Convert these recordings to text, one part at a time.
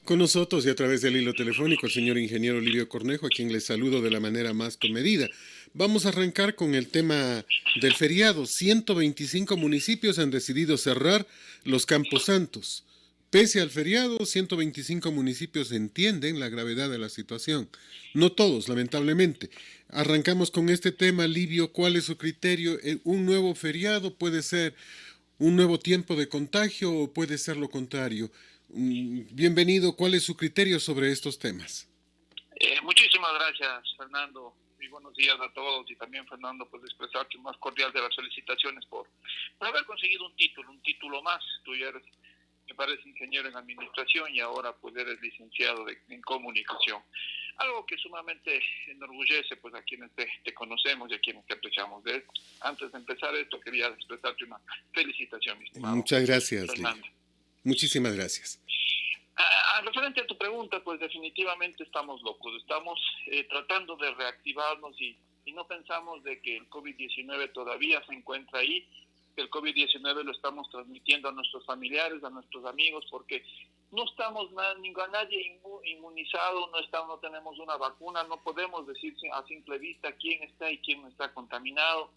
Con nosotros y a través del hilo telefónico el señor ingeniero Livio Cornejo, a quien les saludo de la manera más comedida. Vamos a arrancar con el tema del feriado. 125 municipios han decidido cerrar los camposantos. Pese al feriado, 125 municipios entienden la gravedad de la situación. No todos, lamentablemente. Arrancamos con este tema, Livio. ¿Cuál es su criterio? ¿Un nuevo feriado puede ser un nuevo tiempo de contagio o puede ser lo contrario? Bienvenido, ¿cuál es su criterio sobre estos temas? Muchísimas gracias, Fernando, y buenos días a todos. Y también, Fernando, pues expresarte más cordial de las felicitaciones por haber conseguido un título más. Tú ya eres, me parece, ingeniero en administración y ahora pues eres licenciado en comunicación. Algo que sumamente enorgullece pues a quienes te conocemos y a quienes te apreciamos. Antes de empezar esto, quería expresarte una felicitación, mi estimado Muchas gracias, Livio. Fernando. Muchísimas gracias. Referente a tu pregunta, pues definitivamente estamos locos, estamos tratando de reactivarnos y no pensamos de que el COVID-19 todavía se encuentra ahí, que el COVID-19 lo estamos transmitiendo a nuestros familiares, a nuestros amigos, porque no estamos a nadie inmunizado, no tenemos una vacuna, no podemos decir a simple vista quién está y quién no está contaminado.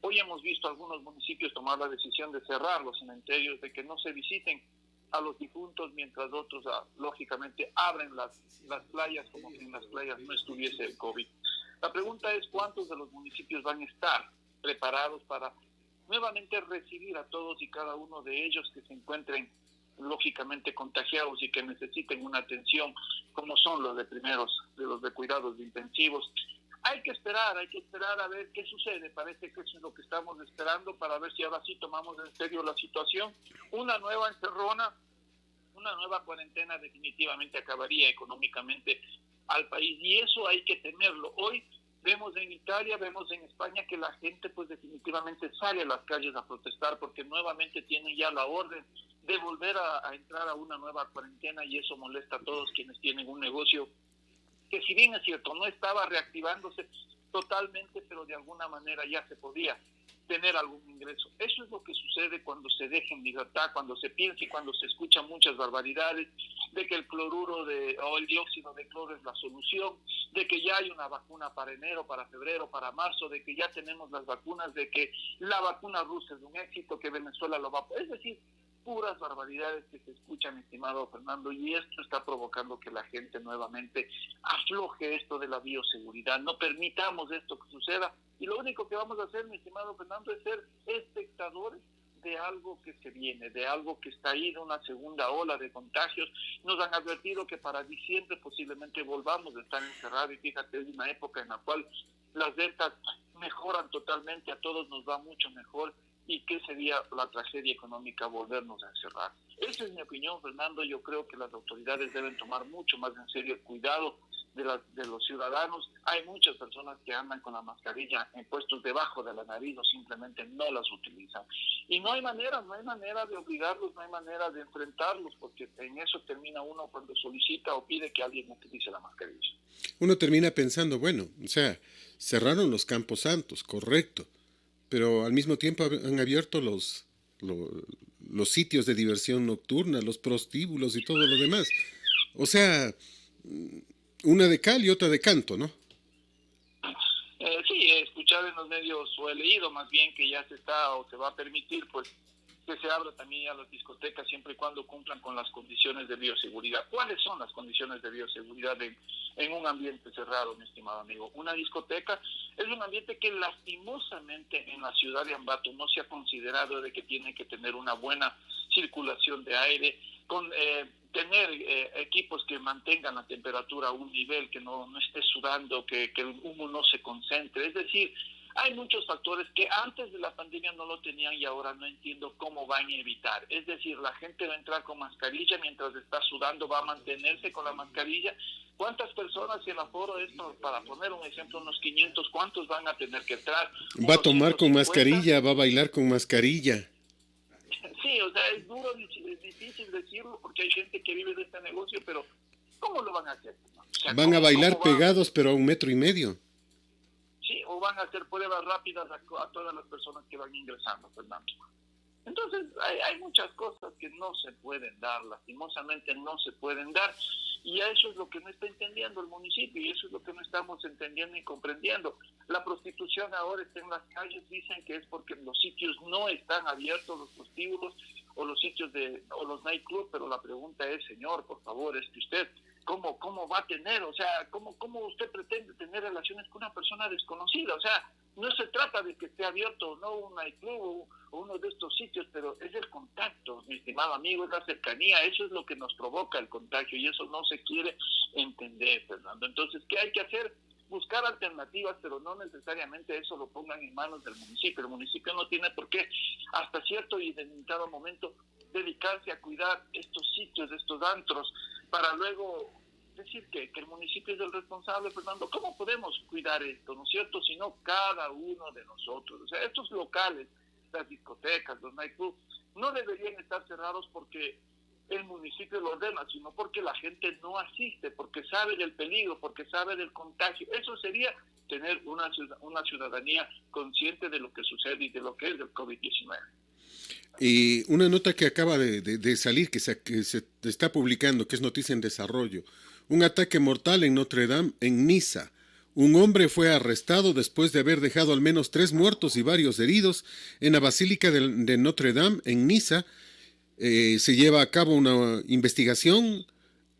Hoy hemos visto algunos municipios tomar la decisión de cerrar los cementerios, de que no se visiten a los difuntos, mientras otros, lógicamente, abren las playas como si en las playas no estuviese el COVID. La pregunta es cuántos de los municipios van a estar preparados para nuevamente recibir a todos y cada uno de ellos que se encuentren lógicamente contagiados y que necesiten una atención como son los de cuidados intensivos. Hay que esperar a ver qué sucede. Parece que eso es lo que estamos esperando para ver si ahora sí tomamos en serio la situación. Una nueva encerrona, una nueva cuarentena definitivamente acabaría económicamente al país y eso hay que temerlo. Hoy vemos en Italia, vemos en España que la gente pues definitivamente sale a las calles a protestar porque nuevamente tienen ya la orden de volver a entrar a una nueva cuarentena y eso molesta a todos quienes tienen un negocio que, si bien es cierto, no estaba reactivándose totalmente, pero de alguna manera ya se podía tener algún ingreso. Eso es lo que sucede cuando se deja en libertad, cuando se piensa y cuando se escuchan muchas barbaridades de que el cloruro o el dióxido de cloro es la solución, de que ya hay una vacuna para enero, para febrero, para marzo, de que ya tenemos las vacunas, de que la vacuna rusa es un éxito, que Venezuela lo va a... Es decir, puras barbaridades que se escuchan, estimado Fernando, y esto está provocando que la gente nuevamente afloje esto de la bioseguridad. No permitamos esto que suceda y lo único que vamos a hacer, mi estimado Fernando, es ser espectadores de algo que se viene, de algo que está ahí, de una segunda ola de contagios. Nos han advertido que para diciembre posiblemente volvamos a estar encerrados y fíjate, es una época en la cual las ventas mejoran totalmente, a todos nos va mucho mejor. ¿Y qué sería la tragedia económica volvernos a encerrar? Esa es mi opinión, Fernando. Yo creo que las autoridades deben tomar mucho más en serio el cuidado de los ciudadanos. Hay muchas personas que andan con la mascarilla en puestos debajo de la nariz o simplemente no las utilizan. Y no hay manera de obligarlos, no hay manera de enfrentarlos, porque en eso termina uno cuando solicita o pide que alguien utilice la mascarilla. Uno termina pensando, bueno, o sea, cerraron los campos santos, correcto, pero al mismo tiempo han abierto los sitios de diversión nocturna, los prostíbulos y todo lo demás. O sea, una de cal y otra de canto, ¿no? Sí, he escuchado en los medios o he leído más bien que ya se está o se va a permitir pues que se abra también a las discotecas siempre y cuando cumplan con las condiciones de bioseguridad. ¿Cuáles son las condiciones de bioseguridad en un ambiente cerrado, mi estimado amigo? Una discoteca es un ambiente que lastimosamente en la ciudad de Ambato no se ha considerado de que tiene que tener una buena circulación de aire, con tener equipos que mantengan la temperatura a un nivel, que no esté sudando, que el humo no se concentre. Es decir, hay muchos factores que antes de la pandemia no lo tenían y ahora no entiendo cómo van a evitar. Es decir, la gente va a entrar con mascarilla mientras está sudando, va a mantenerse con la mascarilla. ¿Cuántas personas, si el aforo es, para poner un ejemplo, unos 500, cuántos van a tener que entrar? Va a ¿Unos tomar con 150? mascarilla, va a bailar con mascarilla. Sí, o sea, es duro, es difícil decirlo porque hay gente que vive de este negocio, pero ¿cómo lo van a hacer? O sea, Van a bailar pegados, pero a 1,5 metros. Sí, o van a hacer pruebas rápidas a todas las personas que van ingresando, Fernando. Entonces, hay muchas cosas que no se pueden dar, lastimosamente no se pueden dar, y eso es lo que no está entendiendo el municipio, y eso es lo que no estamos entendiendo y comprendiendo. La prostitución ahora está en las calles, dicen que es porque los sitios no están abiertos, los prostíbulos, o los sitios o los nightclubs, pero la pregunta es, señor, por favor, es que usted, ¿cómo va a tener? O sea, ¿cómo usted pretende tener relaciones con una persona desconocida? O sea, no se trata de que esté abierto o no un nightclub o uno de estos sitios, pero es el contacto, mi estimado amigo, es la cercanía, eso es lo que nos provoca el contagio y eso no se quiere entender, Fernando. Entonces, ¿qué hay que hacer? Buscar alternativas, pero no necesariamente eso lo pongan en manos del municipio. El municipio no tiene por qué, hasta cierto y delimitado momento, dedicarse a cuidar estos sitios, estos antros, para luego decir que el municipio es el responsable, Fernando. ¿Cómo podemos cuidar esto, no es cierto? Sino cada uno de nosotros. O sea, estos locales, las discotecas, los nightclubs, no deberían estar cerrados porque el municipio lo ordena, sino porque la gente no asiste, porque sabe del peligro, porque sabe del contagio. Eso sería tener una ciudadanía consciente de lo que sucede y de lo que es el COVID-19. Y una nota que acaba de salir, que se está publicando, que es noticia en desarrollo. Un ataque mortal en Notre Dame, en Niza. Un hombre fue arrestado después de haber dejado al menos 3 muertos y varios heridos en la Basílica de Notre Dame, en Niza. Se lleva a cabo una investigación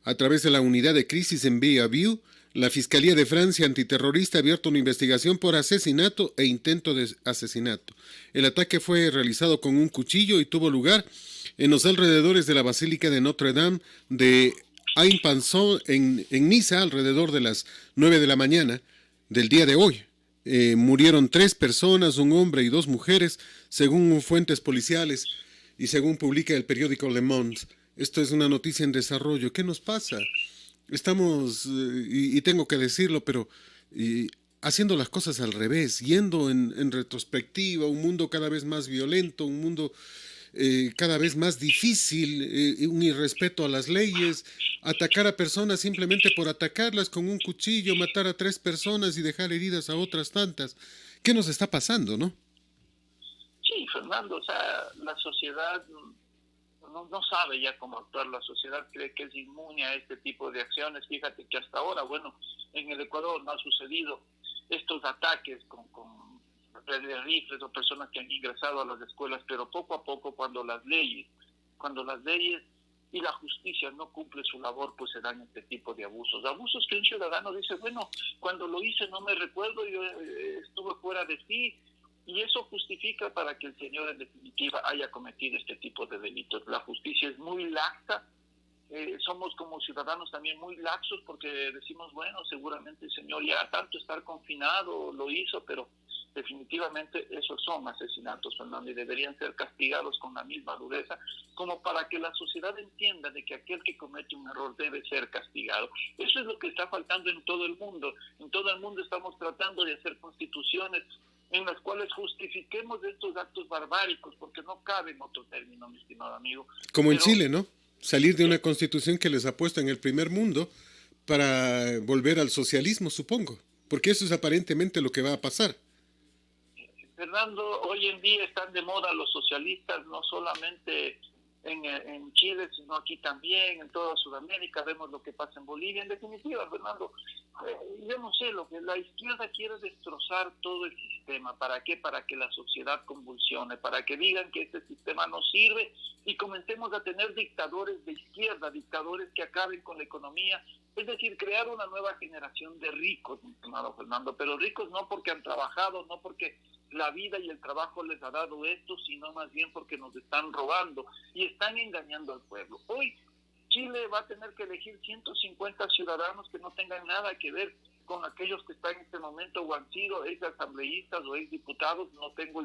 a través de la unidad de crisis en View. La Fiscalía de Francia Antiterrorista ha abierto una investigación por asesinato e intento de asesinato. El ataque fue realizado con un cuchillo y tuvo lugar en los alrededores de la Basílica de Notre Dame de Ain-Panson en Niza, alrededor de las 9 de la mañana del día de hoy. Murieron 3 personas, un hombre y 2 mujeres, según fuentes policiales y según publica el periódico Le Monde. Esto es una noticia en desarrollo. ¿Qué nos pasa? Estamos, y tengo que decirlo, pero haciendo las cosas al revés, yendo en retrospectiva, un mundo cada vez más violento, un mundo cada vez más difícil, un irrespeto a las leyes, atacar a personas simplemente por atacarlas con un cuchillo, matar a 3 personas y dejar heridas a otras tantas. ¿Qué nos está pasando, no? Sí, Fernando, o sea, la sociedad no sabe ya cómo actuar, la sociedad cree que es inmune a este tipo de acciones. Fíjate que hasta ahora, bueno, en el Ecuador no ha sucedido estos ataques con rifles o personas que han ingresado a las escuelas, pero poco a poco cuando las leyes y la justicia no cumple su labor, pues se dan este tipo de abusos. Abusos que un ciudadano dice, bueno, cuando lo hice no me recuerdo, yo estuve fuera de sí, y eso justifica para que el señor en definitiva haya cometido este tipo de delitos. La justicia es muy laxa, somos como ciudadanos también muy laxos porque decimos, bueno, seguramente el señor ya tanto estar confinado lo hizo, pero definitivamente esos son asesinatos, Fernando, y deberían ser castigados con la misma dureza, como para que la sociedad entienda de que aquel que comete un error debe ser castigado. Eso es lo que está faltando en todo el mundo. En todo el mundo estamos tratando de hacer constituciones en las cuales justifiquemos estos actos barbáricos, porque no cabe en otro término, mi estimado amigo. Como en Pero Chile, ¿no? Salir de una constitución que les ha puesto en el primer mundo para volver al socialismo, supongo. Porque eso es aparentemente lo que va a pasar. Fernando, hoy en día están de moda los socialistas, no solamente en Chile, sino aquí también, en toda Sudamérica, vemos lo que pasa en Bolivia. En definitiva, Fernando, yo no sé, lo que la izquierda quiere destrozar todo el sistema. ¿Para qué? Para que la sociedad convulsione, para que digan que este sistema no sirve y comencemos a tener dictadores de izquierda, dictadores que acaben con la economía. Es decir, crear una nueva generación de ricos, mi estimado Fernando, pero ricos no porque han trabajado, no porque la vida y el trabajo les ha dado esto, sino más bien porque nos están robando y están engañando al pueblo. Hoy Chile va a tener que elegir 150 ciudadanos que no tengan nada que ver con aquellos que están en este momento o han sido ex asambleístas o ex diputados, no tengo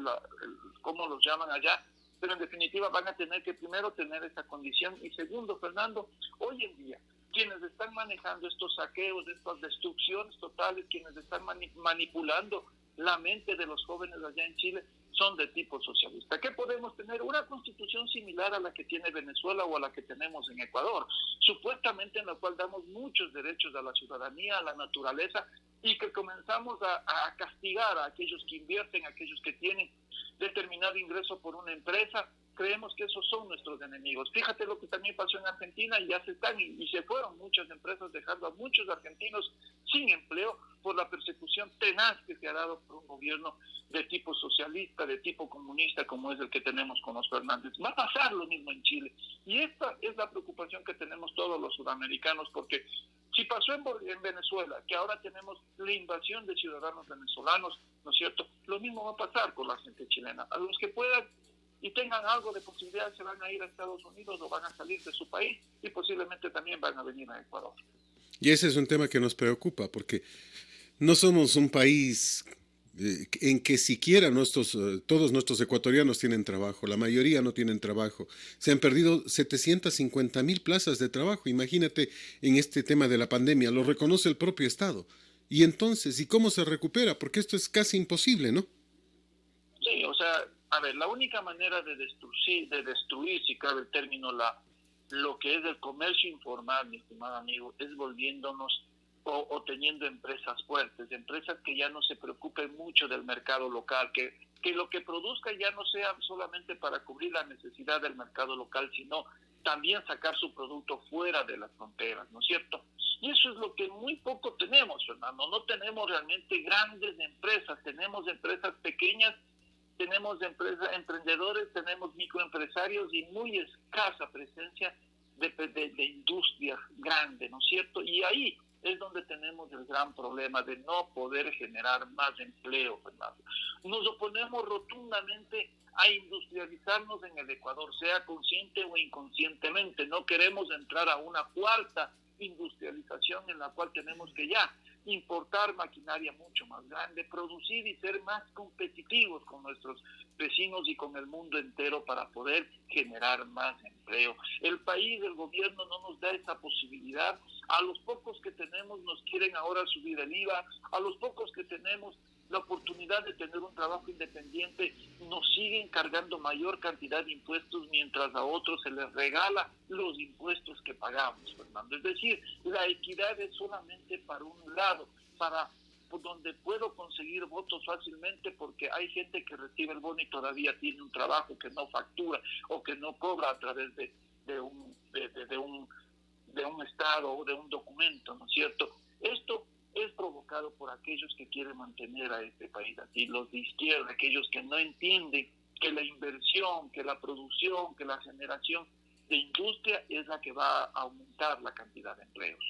cómo los llaman allá, pero en definitiva van a tener que primero tener esa condición y segundo, Fernando, hoy en día quienes están manejando estos saqueos, estas destrucciones totales, quienes están manipulando la mente de los jóvenes allá en Chile son de tipo socialista. ¿Qué podemos tener? Una constitución similar a la que tiene Venezuela o a la que tenemos en Ecuador, supuestamente en la cual damos muchos derechos a la ciudadanía, a la naturaleza, y que comenzamos a castigar a aquellos que invierten, a aquellos que tienen determinado ingreso por una empresa, creemos que esos son nuestros enemigos. Fíjate lo que también pasó en Argentina, y ya se están, y se fueron muchas empresas dejando a muchos argentinos sin empleo por la persecución tenaz que se ha dado por un gobierno de tipo socialista, de tipo comunista, como es el que tenemos con los Fernández. Va a pasar lo mismo en Chile. Y esta es la preocupación que tenemos todos los sudamericanos, porque si pasó en Venezuela, que ahora tenemos la invasión de ciudadanos venezolanos, ¿no es cierto? Lo mismo va a pasar con la gente chilena. A los que puedan y tengan algo de posibilidad se van a ir a Estados Unidos o van a salir de su país y posiblemente también van a venir a Ecuador. Y ese es un tema que nos preocupa porque no somos un país en que siquiera todos nuestros ecuatorianos tienen trabajo, la mayoría no tienen trabajo. Se han perdido 750,000 plazas de trabajo, imagínate en este tema de la pandemia, lo reconoce el propio Estado. Y entonces, ¿y cómo se recupera? Porque esto es casi imposible, ¿no? Sí, o sea, a ver, la única manera de destruir, si cabe el término, lo que es el comercio informal, mi estimado amigo, es volviéndonos o teniendo empresas fuertes, empresas que ya no se preocupen mucho del mercado local, que lo que produzca ya no sea solamente para cubrir la necesidad del mercado local, sino también sacar su producto fuera de las fronteras, ¿no es cierto? Y eso es lo que muy poco tenemos, Fernando. No tenemos realmente grandes empresas, tenemos empresas pequeñas, tenemos emprendedores, tenemos microempresarios y muy escasa presencia de industria grande, ¿no es cierto? Y ahí es donde tenemos el gran problema de no poder generar más empleo, Fernando. Nos oponemos rotundamente a industrializarnos en el Ecuador, sea consciente o inconscientemente. No queremos entrar a una cuarta industrialización en la cual tenemos que ya importar maquinaria mucho más grande, producir y ser más competitivos con nuestros vecinos y con el mundo entero para poder generar más empleo. El país, el gobierno no nos da esa posibilidad. A los pocos que tenemos nos quieren ahora subir el IVA, a los pocos que tenemos la oportunidad de tener un trabajo independiente nos siguen cargando mayor cantidad de impuestos mientras a otros se les regala los impuestos que pagamos, Fernando. Es decir, la equidad es solamente para un lado, para por donde puedo conseguir votos fácilmente porque hay gente que recibe el bono y todavía tiene un trabajo que no factura o que no cobra a través de un estado o de un documento, ¿no es cierto? Esto es provocado por aquellos que quieren mantener a este país así, los de izquierda, aquellos que no entienden que la inversión, que la producción, que la generación de industria es la que va a aumentar la cantidad de empleos.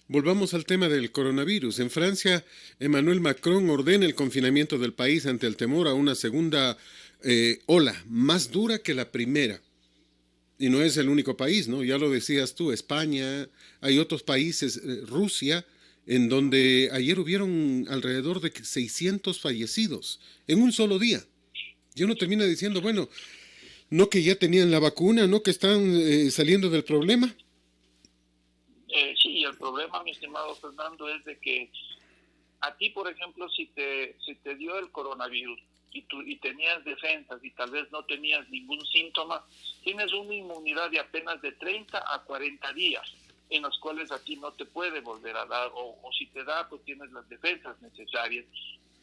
Volvamos al tema del coronavirus. En Francia, Emmanuel Macron ordena el confinamiento del país ante el temor a una segunda ola, más dura que la primera. Y no es el único país, ¿no? Ya lo decías tú, España, hay otros países, Rusia, en donde ayer hubieron alrededor de 600 fallecidos en un solo día. Y uno termina diciendo, bueno, no que ya tenían la vacuna, no que están saliendo del problema. Sí, el problema, mi estimado Fernando, es de que a ti, por ejemplo, si te dio el coronavirus y tenías defensas y tal vez no tenías ningún síntoma, tienes una inmunidad de apenas de 30 a 40 días, en los cuales a ti no te puede volver a dar, o si te da, pues tienes las defensas necesarias.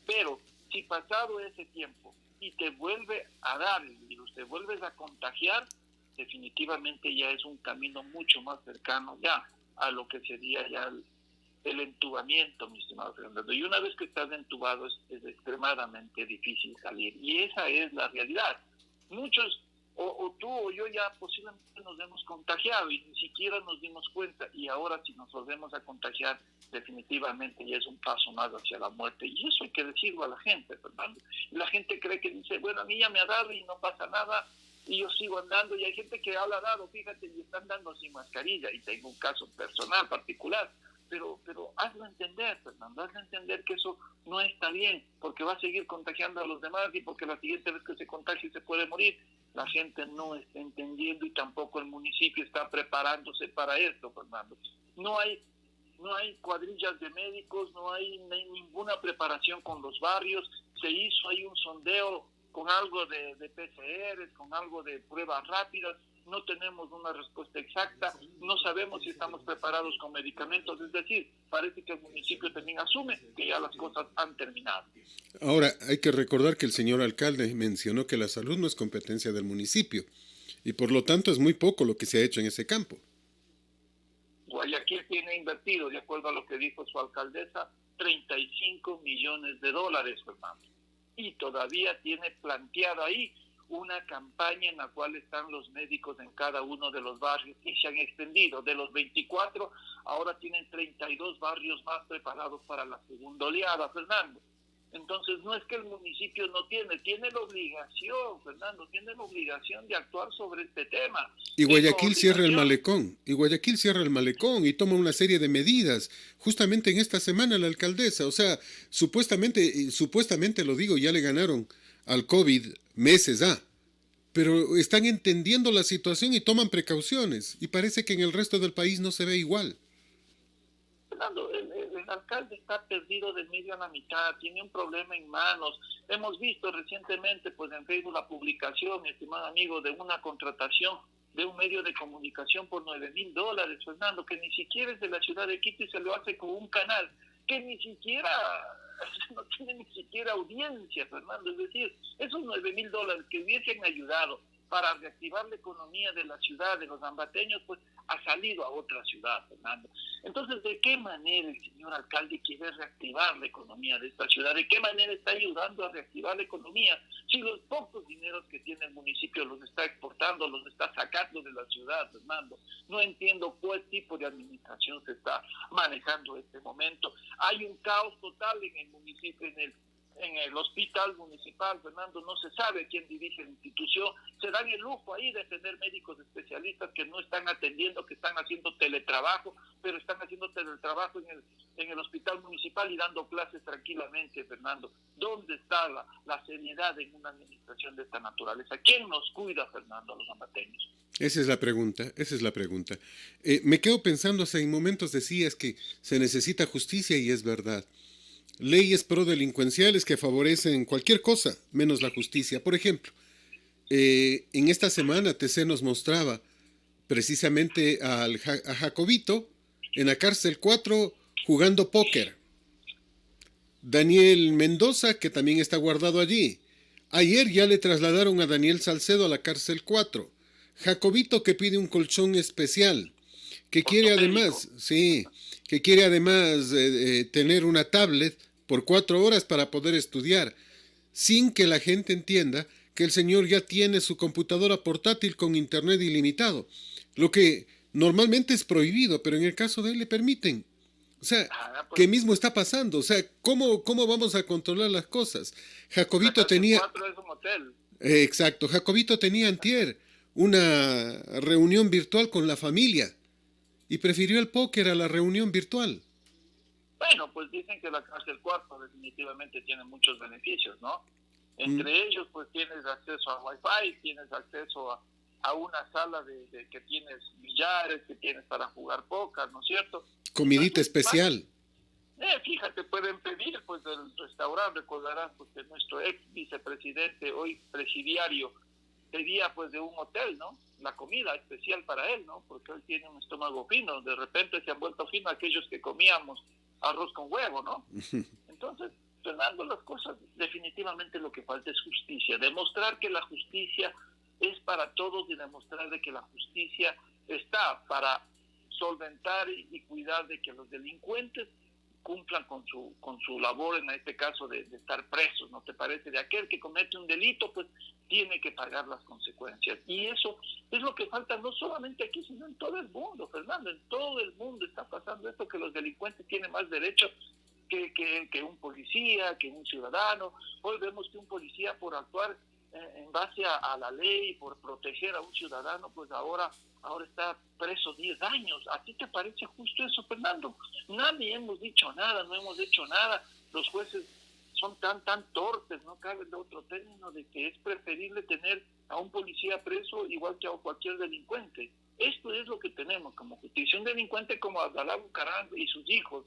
Pero si pasado ese tiempo y te vuelve a dar el virus, te vuelves a contagiar, definitivamente ya es un camino mucho más cercano ya a lo que sería ya el entubamiento, mi estimado Fernando. Y una vez que estás entubado es extremadamente difícil salir. Y esa es la realidad. Muchos, o tú o yo ya posiblemente nos hemos contagiado y ni siquiera nos dimos cuenta. Y ahora si nos volvemos a contagiar, definitivamente ya es un paso más hacia la muerte. Y eso hay que decirlo a la gente, Fernando. La gente cree que dice, bueno, a mí ya me ha dado y no pasa nada, y yo sigo andando, y hay gente que ha dado, fíjate, y están dando sin mascarilla, y tengo un caso personal, particular, pero hazlo entender, Fernando, hazlo entender que eso no está bien, porque va a seguir contagiando a los demás, y porque la siguiente vez que se contagie se puede morir. La gente no está entendiendo, y tampoco el municipio está preparándose para esto, Fernando. No hay cuadrillas de médicos, no hay ninguna preparación con los barrios, se hizo ahí un sondeo con algo de PCR, con algo de pruebas rápidas, no tenemos una respuesta exacta, no sabemos si estamos preparados con medicamentos, es decir, parece que el municipio también asume que ya las cosas han terminado. Ahora, hay que recordar que el señor alcalde mencionó que la salud no es competencia del municipio y por lo tanto es muy poco lo que se ha hecho en ese campo. Guayaquil tiene invertido, de acuerdo a lo que dijo su alcaldesa, 35 millones de dólares, Fernando. Y todavía tiene planteado ahí una campaña en la cual están los médicos en cada uno de los barrios y se han extendido. De los 24, ahora tienen 32 barrios más preparados para la segunda oleada, Fernando. Entonces, no es que el municipio no tiene la obligación, Fernando, tiene la obligación de actuar sobre este tema. Y Guayaquil cierra el malecón, y toma una serie de medidas. Justamente en esta semana la alcaldesa, o sea, supuestamente lo digo, ya le ganaron al COVID meses pero están entendiendo la situación y toman precauciones. Y parece que en el resto del país no se ve igual. Fernando, el alcalde está perdido del medio a la mitad, tiene un problema en manos. Hemos visto recientemente pues en Facebook la publicación, mi estimado amigo, de una contratación de un medio de comunicación por $9,000, Fernando, que ni siquiera es de la ciudad de Quito y se lo hace con un canal que ni siquiera no tiene ni siquiera audiencia, Fernando. Es decir, esos $9,000 que hubiesen ayudado para reactivar la economía de la ciudad, de los ambateños, pues ha salido a otra ciudad, Fernando. Entonces, ¿de qué manera el señor alcalde quiere reactivar la economía de esta ciudad? ¿De qué manera está ayudando a reactivar la economía? Si los pocos dineros que tiene el municipio los está exportando, los está sacando de la ciudad, Fernando. No entiendo cuál tipo de administración se está manejando en este momento. Hay un caos total en el municipio, en el hospital municipal, Fernando, no se sabe quién dirige la institución, se dan el lujo ahí de tener médicos especialistas que no están atendiendo, que están haciendo teletrabajo, pero están haciendo teletrabajo en el hospital municipal y dando clases tranquilamente, Fernando. ¿Dónde está la seriedad en una administración de esta naturaleza? ¿Quién nos cuida, Fernando, a los ambateños? Esa es la pregunta. Me quedo pensando, hace momentos decías que se necesita justicia y es verdad. Leyes prodelincuenciales que favorecen cualquier cosa, menos la justicia. Por ejemplo, en esta semana TC nos mostraba precisamente a Jacobito en la cárcel 4 jugando póker. Daniel Mendoza, que también está guardado allí. Ayer ya le trasladaron a Daniel Salcedo a la cárcel 4. Jacobito que pide un colchón especial, que quiere además, tener una tablet por 4 horas para poder estudiar, sin que la gente entienda que el señor ya tiene su computadora portátil con internet ilimitado, lo que normalmente es prohibido, pero en el caso de él le permiten. O sea, ¿qué mismo está pasando? O sea, ¿cómo vamos a controlar las cosas? Jacobito tenía... Es un hotel. Exacto, Jacobito tenía antier una reunión virtual con la familia y prefirió el póker a la reunión virtual. Bueno, pues dicen que la cárcel 4 definitivamente tiene muchos beneficios, ¿no? Entre ellos, pues tienes acceso a Wi-Fi, tienes acceso a una sala de que tienes billares, que tienes para jugar póker, ¿no es cierto? Comidita especial. Fíjate, pueden pedir, pues, del restaurante. Recordarás pues, que nuestro ex vicepresidente, hoy presidiario, pedía, pues, de un hotel, ¿no? La comida especial para él, ¿no? Porque él tiene un estómago fino. De repente se han vuelto finos aquellos que comíamos arroz con huevo, ¿no? Entonces, Fernando, las cosas, definitivamente lo que falta es justicia. Demostrar que la justicia es para todos y demostrar de que la justicia está para solventar y cuidar de que los delincuentes cumplan con su labor, en este caso de estar presos, ¿no te parece? De aquel que comete un delito, pues tiene que pagar las consecuencias. Y eso es lo que falta no solamente aquí, sino en todo el mundo, Fernando. En todo el mundo está pasando esto, que los delincuentes tienen más derechos que un policía, que un ciudadano. Hoy vemos que un policía, por actuar en base a la ley, por proteger a un ciudadano, pues ahora está preso 10 años. ¿A ti te parece justo eso, Fernando? Nadie hemos dicho nada, no hemos hecho nada. Los jueces son tan torpes, no cabe de otro término, de que es preferible tener a un policía preso igual que a cualquier delincuente. Esto es lo que tenemos como justicia. Un delincuente como Abdalá Bucaram y sus hijos,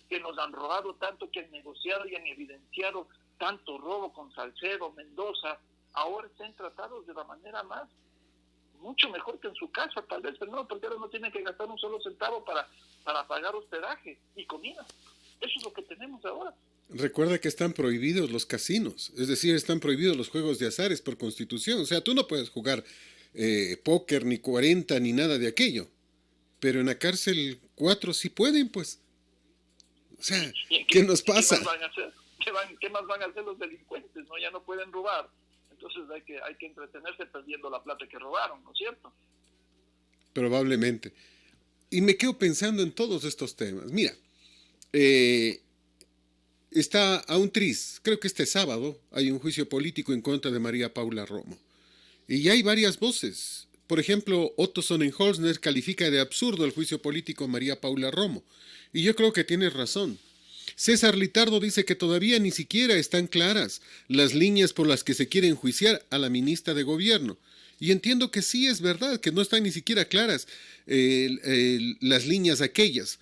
que nos han robado tanto, que han negociado y han evidenciado tanto robo con Salcedo, Mendoza, ahora están tratados de la manera más mucho mejor que en su casa, tal vez, pero no, porque ahora no tienen que gastar un solo centavo para pagar hospedaje y comida. Eso es lo que tenemos ahora. Recuerda que están prohibidos los casinos, es decir, están prohibidos los juegos de azares por constitución. O sea, tú no puedes jugar póker, ni 40, ni nada de aquello. Pero en la cárcel 4 sí pueden, pues. O sea, ¿qué nos pasa? ¿Qué más van a hacer? ¿Qué más van a hacer los delincuentes? ¿No? Ya no pueden robar. Entonces hay que entretenerse perdiendo la plata que robaron, ¿no es cierto? Probablemente. Y me quedo pensando en todos estos temas. Mira, eh, está a un tris. Creo que este sábado hay un juicio político en contra de María Paula Romo. Y ya hay varias voces. Por ejemplo, Otto Sonnenholzner califica de absurdo el juicio político a María Paula Romo. Y yo creo que tiene razón. César Litardo dice que todavía ni siquiera están claras las líneas por las que se quiere enjuiciar a la ministra de Gobierno. Y entiendo que sí es verdad, que no están ni siquiera claras las líneas aquellas.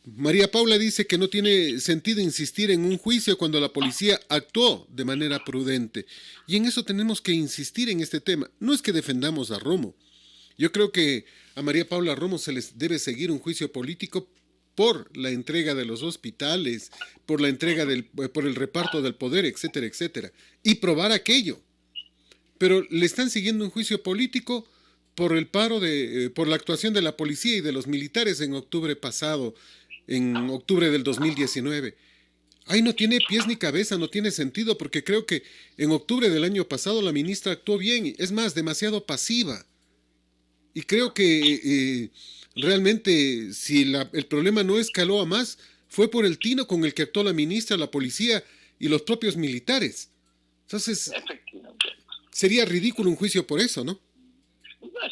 María Paula dice que no tiene sentido insistir en un juicio cuando la policía actuó de manera prudente. Y en eso tenemos que insistir en este tema. No es que defendamos a Romo. Yo creo que a María Paula Romo se les debe seguir un juicio político por la entrega de los hospitales, por la entrega por el reparto del poder, etcétera, etcétera. Y probar aquello. Pero le están siguiendo un juicio político por el por la actuación de la policía y de los militares en octubre pasado, en octubre del 2019. Ahí no tiene pies ni cabeza, no tiene sentido, porque creo que en octubre del año pasado la ministra actuó bien, es más, demasiado pasiva. Y creo que realmente si el problema no escaló a más, fue por el tino con el que actuó la ministra, la policía y los propios militares. Entonces, sería ridículo un juicio por eso, ¿no?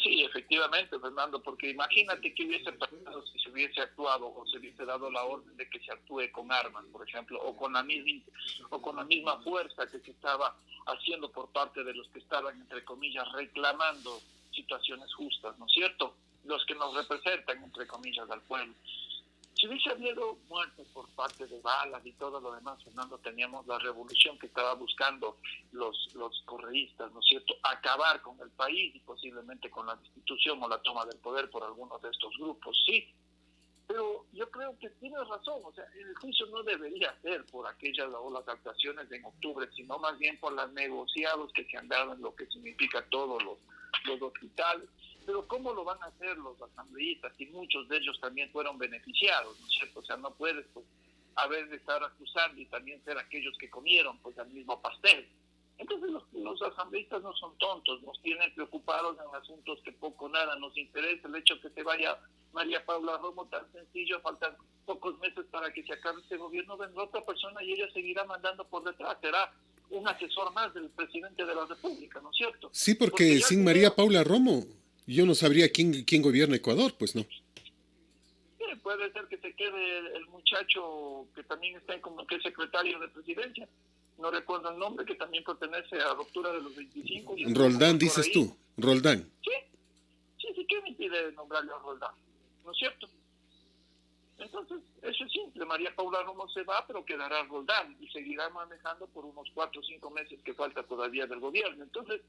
Sí, efectivamente, Fernando, porque imagínate que hubiese pasado si se hubiese actuado o se hubiese dado la orden de que se actúe con armas, por ejemplo, o con la misma fuerza que se estaba haciendo por parte de los que estaban, entre comillas, reclamando situaciones justas, ¿no es cierto? Los que nos representan, entre comillas, al pueblo. Si hubiese habido muertes por parte de balas y todo lo demás, Fernando, teníamos la revolución que estaba buscando los correístas, ¿no es cierto? Acabar con el país y posiblemente con la destitución o la toma del poder por algunos de estos grupos, sí. Pero yo creo que tienes razón, o sea, el juicio no debería ser por aquellas o las actuaciones en octubre, sino más bien por los negociados que se han dado en lo que significa todos los hospitales. Pero ¿cómo lo van a hacer los asambleístas? Y muchos de ellos también fueron beneficiados, ¿no es cierto? O sea, no puedes pues, de estar acusando y también ser aquellos que comieron pues el mismo pastel. Entonces los asambleístas no son tontos, nos tienen preocupados en asuntos que poco o nada nos interesa. El hecho que se vaya María Paula Romo tan sencillo, faltan pocos meses para que se acabe este gobierno, vendrá otra persona y ella seguirá mandando por detrás, será un asesor más del presidente de la República, ¿no es cierto? Sí, porque sin María Paula Romo yo no sabría quién gobierna Ecuador, pues no. Sí, puede ser que se quede el muchacho que también está como que es secretario de presidencia, no recuerdo el nombre, que también pertenece a la ruptura de los 25. Roldán, dices tú, Roldán. Sí, ¿qué me impide nombrarle a Roldán? ¿No es cierto? Entonces, eso es simple, María Paula Romo se va, pero quedará Roldán y seguirá manejando por unos 4 o 5 meses que falta todavía del gobierno. Entonces,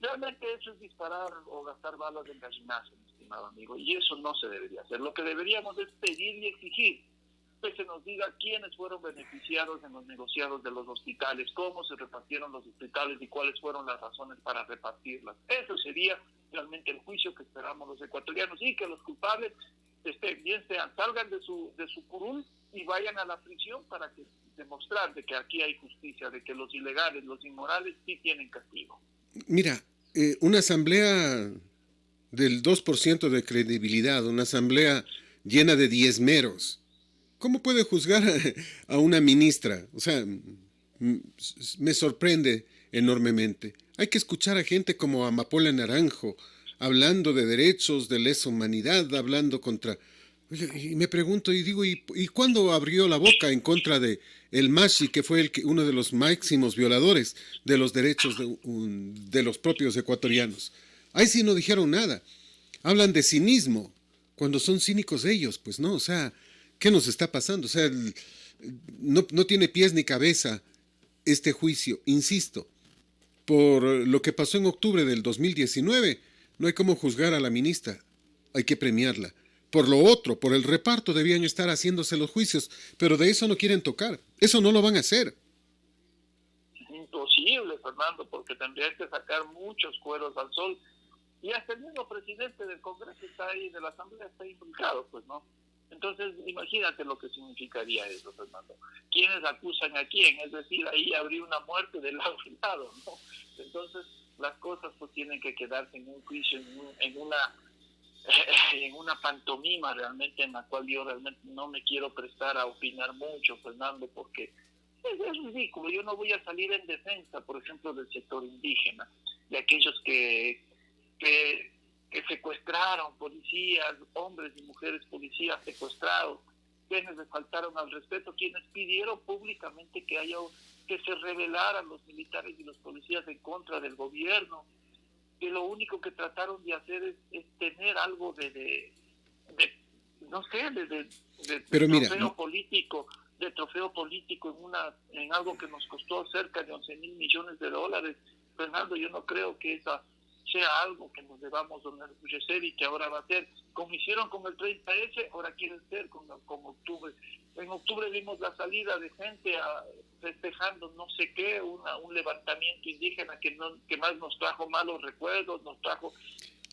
realmente eso es disparar o gastar balas en gallinazo, mi estimado amigo, y eso no se debería hacer. Lo que deberíamos es pedir y exigir que se nos diga quiénes fueron beneficiados en los negociados de los hospitales, cómo se repartieron los hospitales y cuáles fueron las razones para repartirlas. Eso sería realmente el juicio que esperamos los ecuatorianos, y que los culpables salgan de su curul y vayan a la prisión para que demostrar de que aquí hay justicia, de que los ilegales, los inmorales sí tienen castigo. Mira, una asamblea del 2% de credibilidad, una asamblea llena de diezmeros, ¿cómo puede juzgar a una ministra? O sea, me sorprende enormemente. Hay que escuchar a gente como Amapola Naranjo, hablando de derechos, de lesa humanidad, hablando contra... Y me pregunto y digo, ¿y cuándo abrió la boca en contra de el Mashi, que fue uno de los máximos violadores de los derechos de los propios ecuatorianos? Ahí sí no dijeron nada. Hablan de cinismo, cuando son cínicos ellos, pues no, o sea, ¿qué nos está pasando? O sea, no tiene pies ni cabeza este juicio, insisto, por lo que pasó en octubre del 2019, No hay cómo juzgar a la ministra, hay que premiarla. Por lo otro, por el reparto debían estar haciéndose los juicios, pero de eso no quieren tocar, eso no lo van a hacer. Imposible, Fernando, porque tendrían que sacar muchos cueros al sol. Y hasta el mismo presidente del Congreso está ahí, de la Asamblea está implicado, pues, ¿no? Entonces, imagínate lo que significaría eso, Fernando. ¿Quiénes acusan a quién? Es decir, ahí habría una muerte de lado y lado, ¿no? Entonces, las cosas pues tienen que quedarse en un juicio, en una pantomima realmente, en la cual yo realmente no me quiero prestar a opinar mucho, Fernando, porque es ridículo. Yo no voy a salir en defensa, por ejemplo, del sector indígena, de aquellos que secuestraron policías, hombres y mujeres policías secuestrados, quienes les faltaron al respeto, quienes pidieron públicamente que se rebelaran los militares y los policías en contra del gobierno, que lo único que trataron de hacer es tener algo de no sé, de Pero mira, trofeo político en algo que nos costó cerca de 11,000 millones de dólares. Fernando, yo no creo que esa sea algo que nos debamos enorgullecer y que ahora va a ser, como hicieron con el 30S, ahora quieren ser con octubre. En octubre vimos la salida de gente festejando no sé qué, un levantamiento indígena que más nos trajo malos recuerdos, nos trajo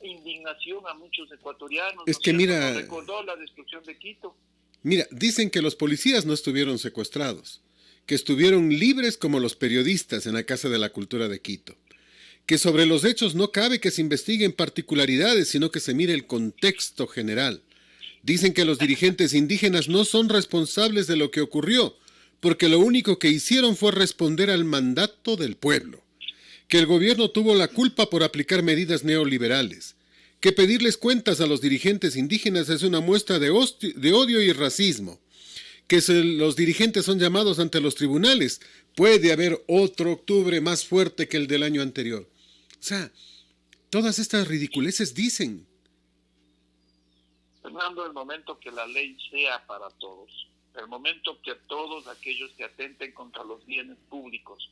indignación a muchos ecuatorianos. Es que mira, nos recordó la destrucción de Quito. Mira, dicen que los policías no estuvieron secuestrados, que estuvieron libres como los periodistas en la Casa de la Cultura de Quito, que sobre los hechos no cabe que se investiguen particularidades, sino que se mire el contexto general. Dicen que los dirigentes indígenas no son responsables de lo que ocurrió, porque lo único que hicieron fue responder al mandato del pueblo, que el gobierno tuvo la culpa por aplicar medidas neoliberales, que pedirles cuentas a los dirigentes indígenas es una muestra de odio y racismo, que los dirigentes son llamados ante los tribunales. Puede haber otro octubre más fuerte que el del año anterior. O sea, todas estas ridiculeces dicen. Fernando, el momento que la ley sea para todos, el momento que todos aquellos que atenten contra los bienes públicos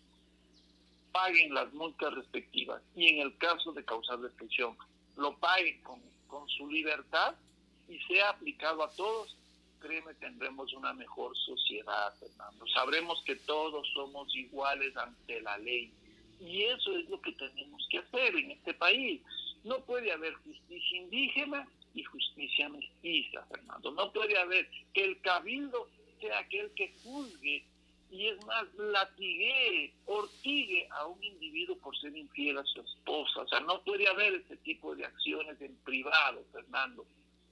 paguen las multas respectivas y en el caso de causar destrucción lo paguen con su libertad y sea aplicado a todos, créeme, tendremos una mejor sociedad, Fernando. Sabremos que todos somos iguales ante la ley y eso es lo que tenemos que hacer en este país. No puede haber justicia indígena y justicia mestiza, Fernando. No puede haber que el cabildo sea aquel que juzgue y es más, latiguee, ortigue a un individuo por ser infiel a su esposa. O sea, no puede haber este tipo de acciones en privado, Fernando.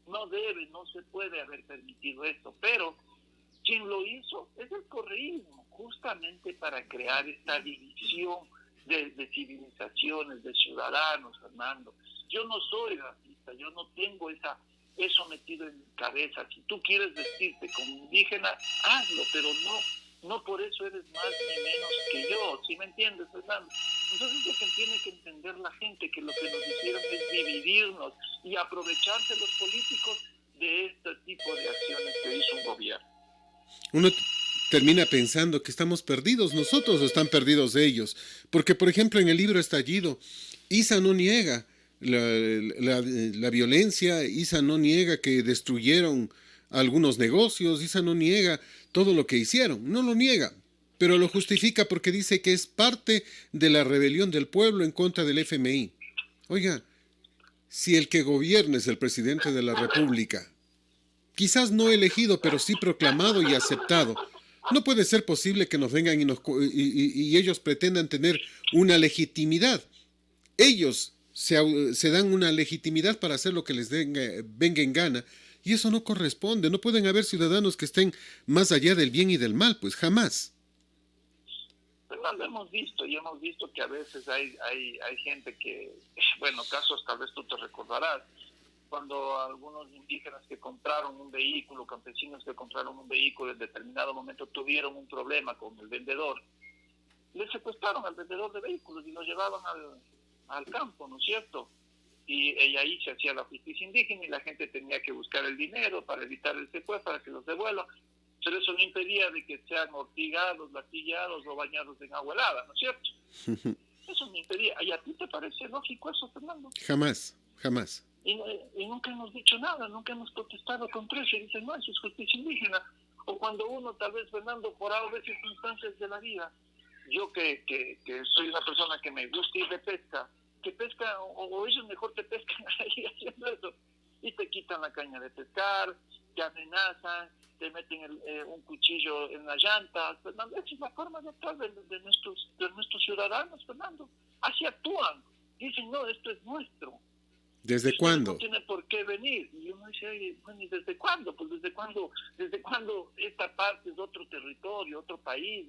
No se puede haber permitido esto, pero quien lo hizo es el correísmo, justamente para crear esta división de civilizaciones, de ciudadanos, Fernando. Yo no soy racista, yo no tengo eso metido en mi cabeza. Si tú quieres vestirte como indígena, hazlo, pero no por eso eres más ni menos que yo, ¿sí me entiendes, Fernando? Entonces es lo que tiene que entender la gente, que lo que nos hicieron es dividirnos y aprovecharse los políticos de este tipo de acciones que hizo un gobierno. Uno termina pensando que estamos perdidos nosotros o están perdidos ellos. Porque, por ejemplo, en el libro Estallido, Isa no niega la violencia, Isa no niega que destruyeron algunos negocios, Isa no niega todo lo que hicieron, no lo niega, pero lo justifica porque dice que es parte de la rebelión del pueblo en contra del FMI. Oiga, si el que gobierna es el presidente de la República, quizás no elegido, pero sí proclamado y aceptado, no puede ser posible que nos vengan y ellos pretendan tener una legitimidad. Ellos se dan una legitimidad para hacer lo que les venga en gana, y eso no corresponde. No pueden haber ciudadanos que estén más allá del bien y del mal, pues jamás. Pero lo hemos visto que a veces hay gente que, bueno, casos tal vez tú te recordarás, cuando algunos indígenas que compraron un vehículo, campesinos que compraron un vehículo en determinado momento tuvieron un problema con el vendedor, le secuestraron al vendedor de vehículos y lo llevaban al campo, ¿no es cierto? Y ahí se hacía la justicia indígena y la gente tenía que buscar el dinero para evitar el secuestro, para que los devuelvan. Pero eso no impedía de que sean ortigados, latillados o bañados en agua helada, ¿no es cierto? Eso no impedía. ¿Y a ti te parece lógico eso, Fernando? Jamás, jamás. Y nunca hemos dicho nada, nunca hemos protestado contra eso. Y dicen, no, eso es justicia indígena. O cuando uno, tal vez, Fernando, por algo de circunstancias de la vida, yo que soy una persona que me gusta ir de pesca, que pesca, o ellos mejor te pescan ahí haciendo eso, y te quitan la caña de pescar, te amenazan, te meten un cuchillo en la llanta, Fernando. Esa es la forma de actuar de nuestros ciudadanos, Fernando. Así actúan. Dicen, no, esto es nuestro. ¿Desde cuándo? No tiene por qué venir. Y uno dice, bueno, ¿y desde cuándo? Pues desde cuándo esta parte es otro territorio, otro país,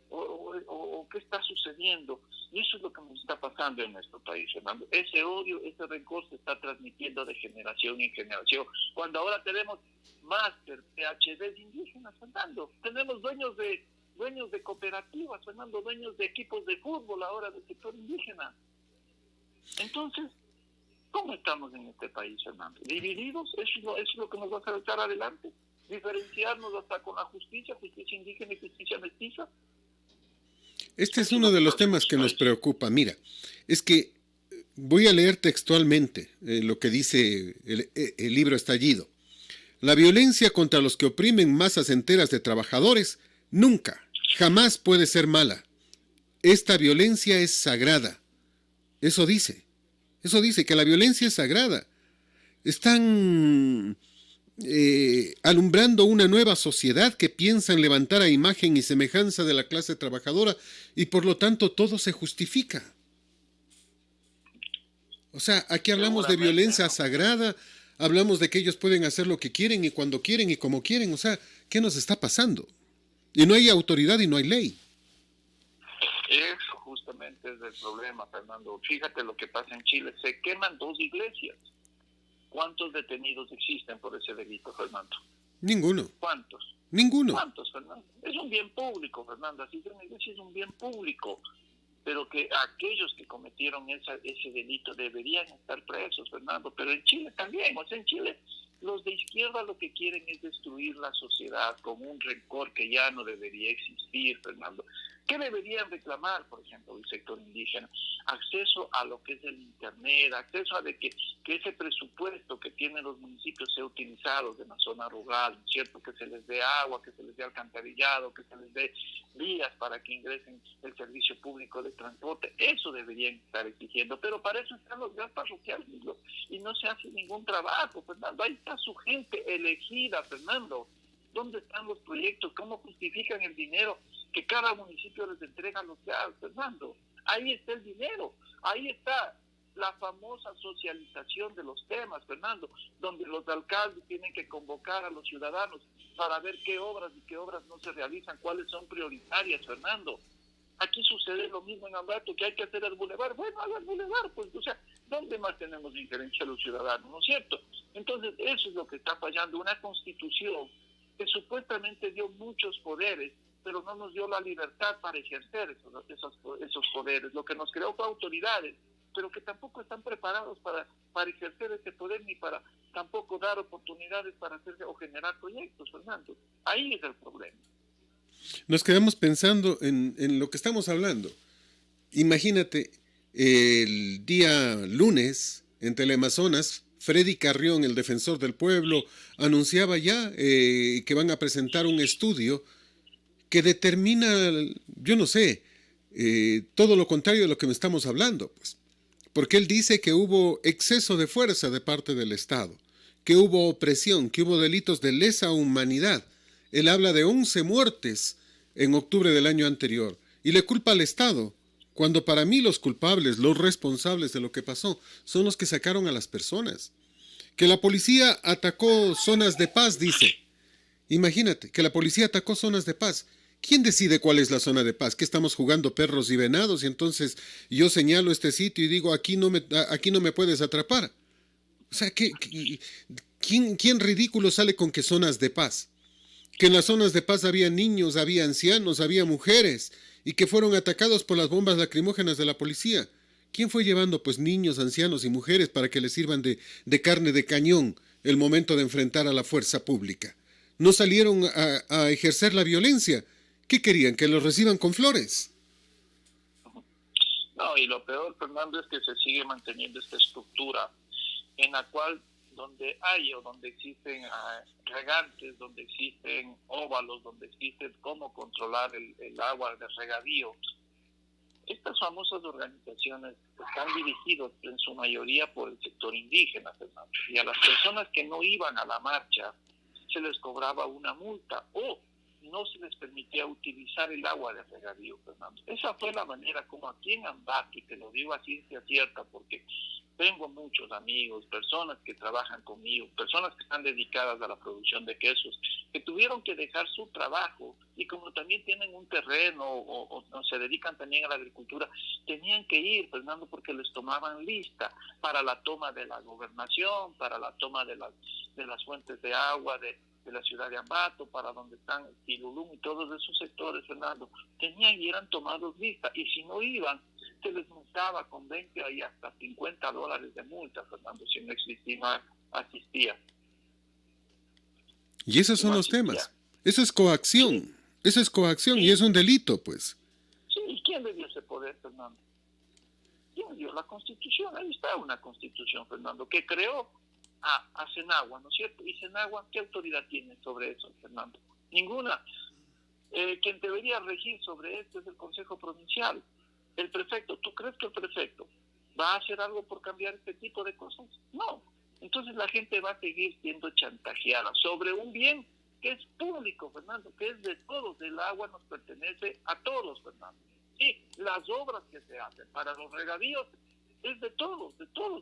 o qué está sucediendo. Y eso es lo que nos está pasando en nuestro país, Fernando. Ese odio, ese rencor se está transmitiendo de generación en generación. Cuando ahora tenemos máster, PhDs indígenas, Fernando. Tenemos dueños de cooperativas, Fernando, dueños de equipos de fútbol ahora del sector indígena. Entonces, ¿cómo estamos en este país, Fernando? ¿Divididos? ¿Eso es lo que nos va a sacar adelante? ¿Diferenciarnos hasta con la justicia indígena y justicia mestiza? Este es uno de los temas que nos preocupa. Mira, es que voy a leer textualmente lo que dice el libro Estallido. La violencia contra los que oprimen masas enteras de trabajadores nunca, jamás puede ser mala. Esta violencia es sagrada. Eso dice que la violencia es sagrada. Están alumbrando una nueva sociedad que piensa en levantar a imagen y semejanza de la clase trabajadora y por lo tanto todo se justifica. O sea, aquí hablamos de violencia sagrada, hablamos de que ellos pueden hacer lo que quieren y cuando quieren y como quieren. O sea, ¿qué nos está pasando? Y no hay autoridad y no hay ley. Eso justamente es el problema, Fernando. Fíjate lo que pasa en Chile. Se queman 2 iglesias. ¿Cuántos detenidos existen por ese delito, Fernando? Ninguno. ¿Cuántos? Ninguno. ¿Cuántos, Fernando? Es un bien público, Fernando. Así que una iglesia es un bien público. Pero que aquellos que cometieron ese delito deberían estar presos, Fernando. Pero en Chile también. O sea, en Chile los de izquierda lo que quieren es destruir la sociedad con un rencor que ya no debería existir, Fernando. ¿Qué deberían reclamar, por ejemplo, el sector indígena? Acceso a lo que es el Internet, acceso a que ese presupuesto que tienen los municipios sea utilizado en la zona rural, ¿cierto? Que se les dé agua, que se les dé alcantarillado, que se les dé vías para que ingresen el servicio público de transporte. Eso deberían estar exigiendo, pero para eso están los grandes parroquiales y no se hace ningún trabajo, Fernando. Ahí está su gente elegida, Fernando. ¿Dónde están los proyectos? ¿Cómo justifican el dinero que cada municipio les entrega a los GAS, Fernando? Ahí está el dinero, ahí está la famosa socialización de los temas, Fernando, donde los alcaldes tienen que convocar a los ciudadanos para ver qué obras y qué obras no se realizan, cuáles son prioritarias, Fernando. Aquí sucede lo mismo en Ambato, que hay que hacer el bulevar. Bueno, haga el bulevar, pues, o sea, ¿dónde más tenemos injerencia a los ciudadanos, no es cierto? Entonces, eso es lo que está fallando, una constitución que supuestamente dio muchos poderes, pero no nos dio la libertad para ejercer esos poderes. Lo que nos creó fue autoridades, pero que tampoco están preparados para ejercer ese poder ni para tampoco dar oportunidades para hacer o generar proyectos, Fernando. Ahí es el problema. Nos quedamos pensando en lo que estamos hablando. Imagínate, el día lunes en Teleamazonas, Freddy Carrión, el defensor del pueblo, anunciaba ya que van a presentar un estudio que determina, yo no sé, todo lo contrario de lo que me estamos hablando, pues. Porque él dice que hubo exceso de fuerza de parte del Estado, que hubo opresión, que hubo delitos de lesa humanidad. Él habla de 11 muertes en octubre del año anterior y le culpa al Estado, cuando para mí los culpables, los responsables de lo que pasó, son los que sacaron a las personas. Que la policía atacó zonas de paz, dice. Imagínate, que la policía atacó zonas de paz. ¿Quién decide cuál es la zona de paz? ¿Que estamos jugando perros y venados? Y entonces yo señalo este sitio y digo, aquí no me puedes atrapar. O sea, ¿quién ridículo sale con que zonas de paz? Que en las zonas de paz había niños, había ancianos, había mujeres, y que fueron atacados por las bombas lacrimógenas de la policía. ¿Quién fue llevando pues niños, ancianos y mujeres para que les sirvan de carne de cañón el momento de enfrentar a la fuerza pública? ¿No salieron a ejercer la violencia? ¿Qué querían? ¿Que los reciban con flores? No, y lo peor, Fernando, es que se sigue manteniendo esta estructura en la cual donde hay o donde existen regantes, donde existen óvalos, donde existen cómo controlar el agua de regadío. Estas famosas organizaciones están dirigidas en su mayoría por el sector indígena, Fernando, y a las personas que no iban a la marcha se les cobraba una multa o no se les permitía utilizar el agua de regadío, Fernando. Esa fue la manera como aquí en Ambato, y te lo digo a ciencia cierta porque tengo muchos amigos, personas que trabajan conmigo, personas que están dedicadas a la producción de quesos, que tuvieron que dejar su trabajo y como también tienen un terreno o se dedican también a la agricultura, tenían que ir, Fernando, porque les tomaban lista para la toma de la gobernación, para la toma de las fuentes de agua, de la ciudad de Ambato, para donde están Tilulum y todos esos sectores, Fernando, tenían y eran tomados lista, y si no iban, se les multaba con 20 y hasta $50 de multa, Fernando, si no existía, asistía. Y esos Si son no los asistía. temas. Eso es coacción. Sí, Eso es coacción y sí, es un delito, pues. sí. ¿Y quién le dio ese poder, Fernando? ¿Quién dio la Constitución? Ahí está una Constitución, Fernando, que creó a Senagua, ¿no es cierto? Y Senagua, ¿qué autoridad tiene sobre eso, Fernando? Ninguna. Quien debería regir sobre esto es el Consejo Provincial. El prefecto, ¿tú crees que el prefecto va a hacer algo por cambiar este tipo de cosas? No. Entonces la gente va a seguir siendo chantajeada sobre un bien que es público, Fernando, que es de todos. El agua nos pertenece a todos, Fernando. Sí, las obras que se hacen para los regadíos es de todos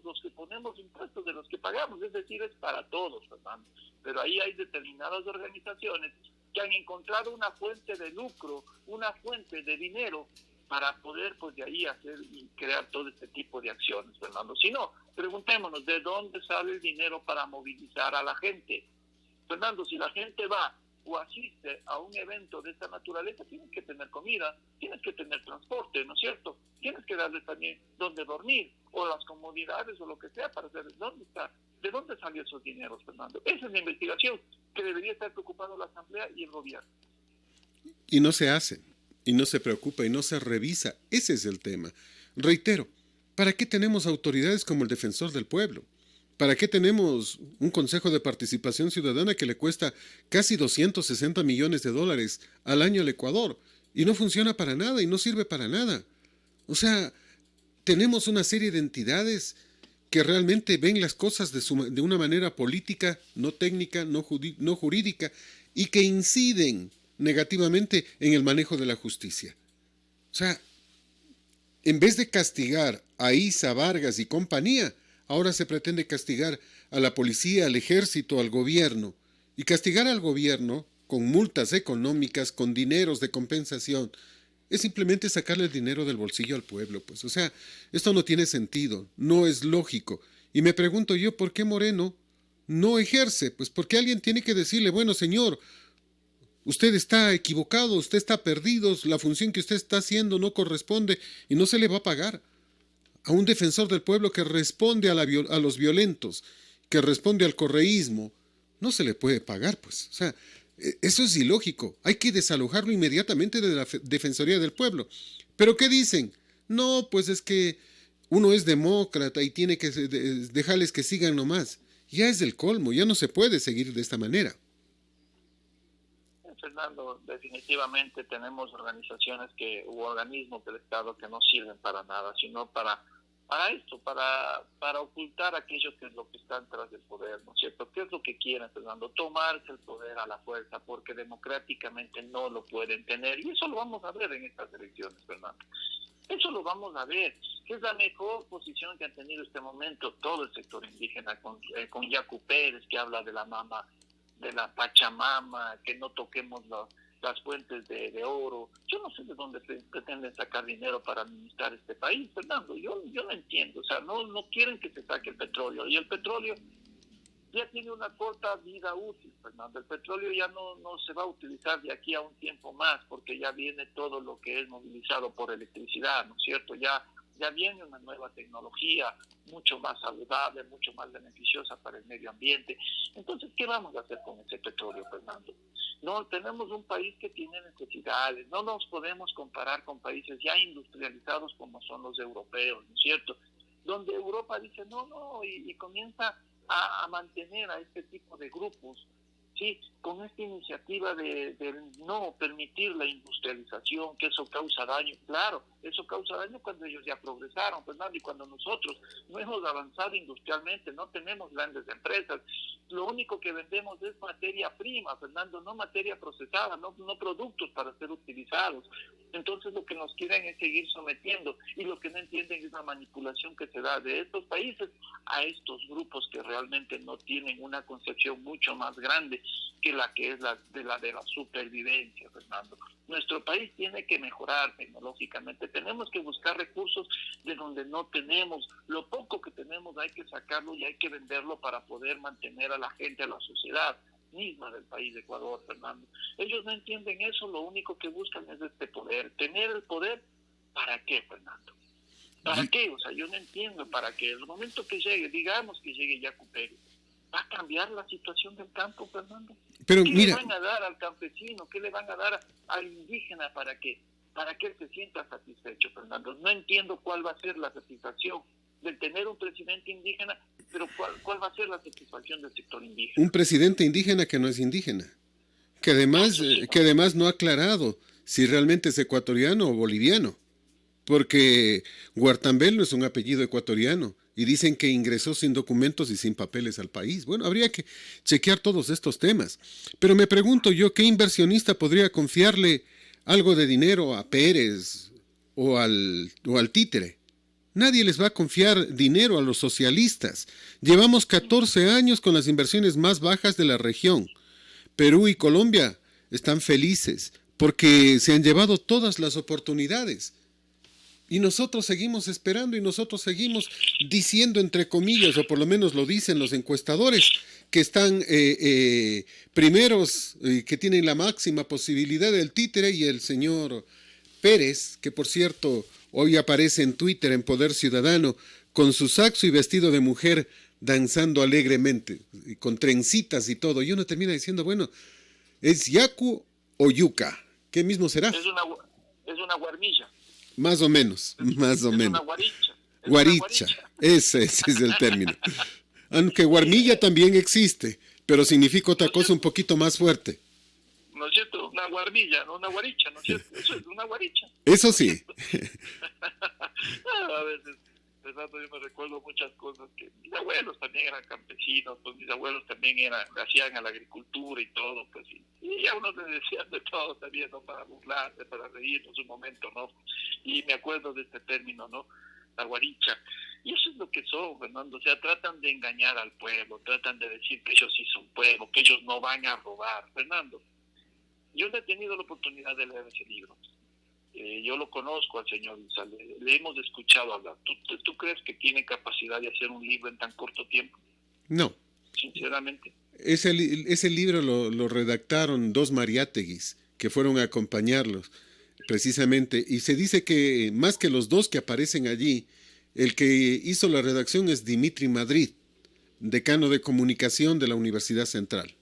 los que ponemos impuestos, de los que pagamos, es decir, es para todos, Fernando. Pero ahí hay determinadas organizaciones que han encontrado una fuente de lucro, una fuente de dinero para poder pues de ahí hacer y crear todo este tipo de acciones, Fernando. Si no, preguntémonos de dónde sale el dinero para movilizar a la gente. Fernando, si la gente va o asiste a un evento de esta naturaleza, tienes que tener comida, tienes que tener transporte, ¿no es cierto? Tienes que darles también dónde dormir, o las comodidades, o lo que sea, para hacer dónde está, de dónde salió esos dineros, Fernando. Esa es la investigación que debería estar preocupado la Asamblea y el gobierno. Y no se hace, y no se preocupa, y no se revisa. Ese es el tema. Reitero, ¿para qué tenemos autoridades como el Defensor del Pueblo? ¿Para qué tenemos un Consejo de Participación Ciudadana que le cuesta casi $260 millones al año al Ecuador? Y no funciona para nada y no sirve para nada. O sea, tenemos una serie de entidades que realmente ven las cosas de una manera política, no técnica, no jurídica, y que inciden negativamente en el manejo de la justicia. O sea, en vez de castigar a Isa, Vargas y compañía, ahora se pretende castigar a la policía, al ejército, al gobierno. Y castigar al gobierno con multas económicas, con dineros de compensación, es simplemente sacarle el dinero del bolsillo al pueblo, pues. O sea, esto no tiene sentido, no es lógico. Y me pregunto yo, ¿por qué Moreno no ejerce? Pues porque alguien tiene que decirle, bueno, señor, usted está equivocado, usted está perdido, la función que usted está haciendo no corresponde y no se le va a pagar. A un defensor del pueblo que responde a los violentos, que responde al correísmo, no se le puede pagar, pues. O sea, eso es ilógico. Hay que desalojarlo inmediatamente de la Defensoría del Pueblo. ¿Pero qué dicen? No, pues es que uno es demócrata y tiene que dejarles que sigan nomás. Ya es del colmo, ya no se puede seguir de esta manera. Fernando, definitivamente tenemos organizaciones u organismos del Estado que no sirven para nada, sino para esto, para ocultar aquello que es lo que están tras del poder, ¿no es cierto? ¿Qué es lo que quieren, Fernando? Tomarse el poder a la fuerza, porque democráticamente no lo pueden tener. Y eso lo vamos a ver en estas elecciones, Fernando. Eso lo vamos a ver, que es la mejor posición que han tenido este momento todo el sector indígena, con Yacu Pérez, que habla de la mama, de la Pachamama, que no toquemos las fuentes de oro. Yo no sé de dónde pretenden sacar dinero para administrar este país, Fernando. Yo no entiendo. O sea, no quieren que se saque el petróleo. Y el petróleo ya tiene una corta vida útil, Fernando. El petróleo ya no se va a utilizar de aquí a un tiempo más, porque ya viene todo lo que es movilizado por electricidad, ¿no es cierto? Ya viene una nueva tecnología mucho más saludable, mucho más beneficiosa para el medio ambiente. Entonces, ¿qué vamos a hacer con ese petróleo, Fernando? No, tenemos un país que tiene necesidades, no nos podemos comparar con países ya industrializados como son los europeos, ¿no es cierto? donde Europa dice no, y comienza a mantener a este tipo de grupos, ¿sí? Con esta iniciativa de no permitir la industrialización, que eso causa daño. Claro, eso causa daño cuando ellos ya progresaron, Fernando, y cuando nosotros no hemos avanzado industrialmente, no tenemos grandes empresas, lo único que vendemos es materia prima, Fernando, no materia procesada, no productos para ser utilizados. Entonces lo que nos quieren es seguir sometiendo, y lo que no entienden es la manipulación que se da de estos países a estos grupos que realmente no tienen una concepción mucho más grande que es la de la supervivencia, Fernando. Nuestro país tiene que mejorar tecnológicamente, tenemos que buscar recursos de donde no tenemos, lo poco que tenemos hay que sacarlo y hay que venderlo para poder mantener a la gente, a la sociedad misma del país de Ecuador, Fernando. Ellos no entienden eso, lo único que buscan es este poder. Tener el poder, ¿para qué, Fernando? ¿Para qué? O sea, yo no entiendo para qué. El momento que llegue, digamos que llegue Yacu Pérez, ¿va a cambiar la situación del campo, Fernando? Pero ¿Qué mira, le van a dar al campesino? ¿Qué le van a dar al indígena para que él se sienta satisfecho, Fernando? No entiendo cuál va a ser la satisfacción del tener un presidente indígena, pero cuál va a ser la satisfacción del sector indígena. un presidente indígena que no es indígena, que además no ha aclarado si realmente es ecuatoriano o boliviano, porque Guartambel no es un apellido ecuatoriano y dicen que ingresó sin documentos y sin papeles al país. Bueno, habría que chequear todos estos temas. Pero me pregunto yo, ¿qué inversionista podría confiarle algo de dinero a Pérez o al títere? Nadie les va a confiar dinero a los socialistas. Llevamos 14 años con las inversiones más bajas de la región. Perú y Colombia están felices porque se han llevado todas las oportunidades. Y nosotros seguimos esperando y nosotros seguimos diciendo, entre comillas, o por lo menos lo dicen los encuestadores, que están primeros, que tienen la máxima posibilidad del títere, y el señor Pérez, que por cierto hoy aparece en Twitter, en Poder Ciudadano, con su saxo y vestido de mujer, danzando alegremente, y con trencitas y todo. Y uno termina diciendo, bueno, ¿es yacu o yuca? ¿Qué mismo será? Es una guarmilla. Más o menos, más o es menos. Una guaricha. Guaricha, ese es el término. Aunque guarmilla también existe, pero significa otra cosa un poquito más fuerte. ¿No es cierto? Una guarmilla, no una guaricha, ¿no es cierto? Eso es una guaricha. Eso sí. A veces, Fernando, yo me recuerdo muchas cosas que mis abuelos también eran campesinos, pues mis abuelos también hacían a la agricultura y todo, pues y a uno le decían de todo también, ¿no? Para burlarse, para reírnos un momento, ¿no? Y me acuerdo de este término, ¿no? La guaricha. Y eso es lo que son, Fernando. O sea, tratan de engañar al pueblo, tratan de decir que ellos sí son pueblo, que ellos no van a robar. Fernando, yo no he tenido la oportunidad de leer ese libro. Yo lo conozco al señor Isa, le hemos escuchado hablar. ¿Tú crees que tiene capacidad de hacer un libro en tan corto tiempo? No. Sinceramente. Ese libro lo redactaron dos Mariáteguis que fueron a acompañarlos, precisamente. Y se dice que más que los dos que aparecen allí, el que hizo la redacción es Dimitri Madrid, decano de comunicación de la Universidad Central.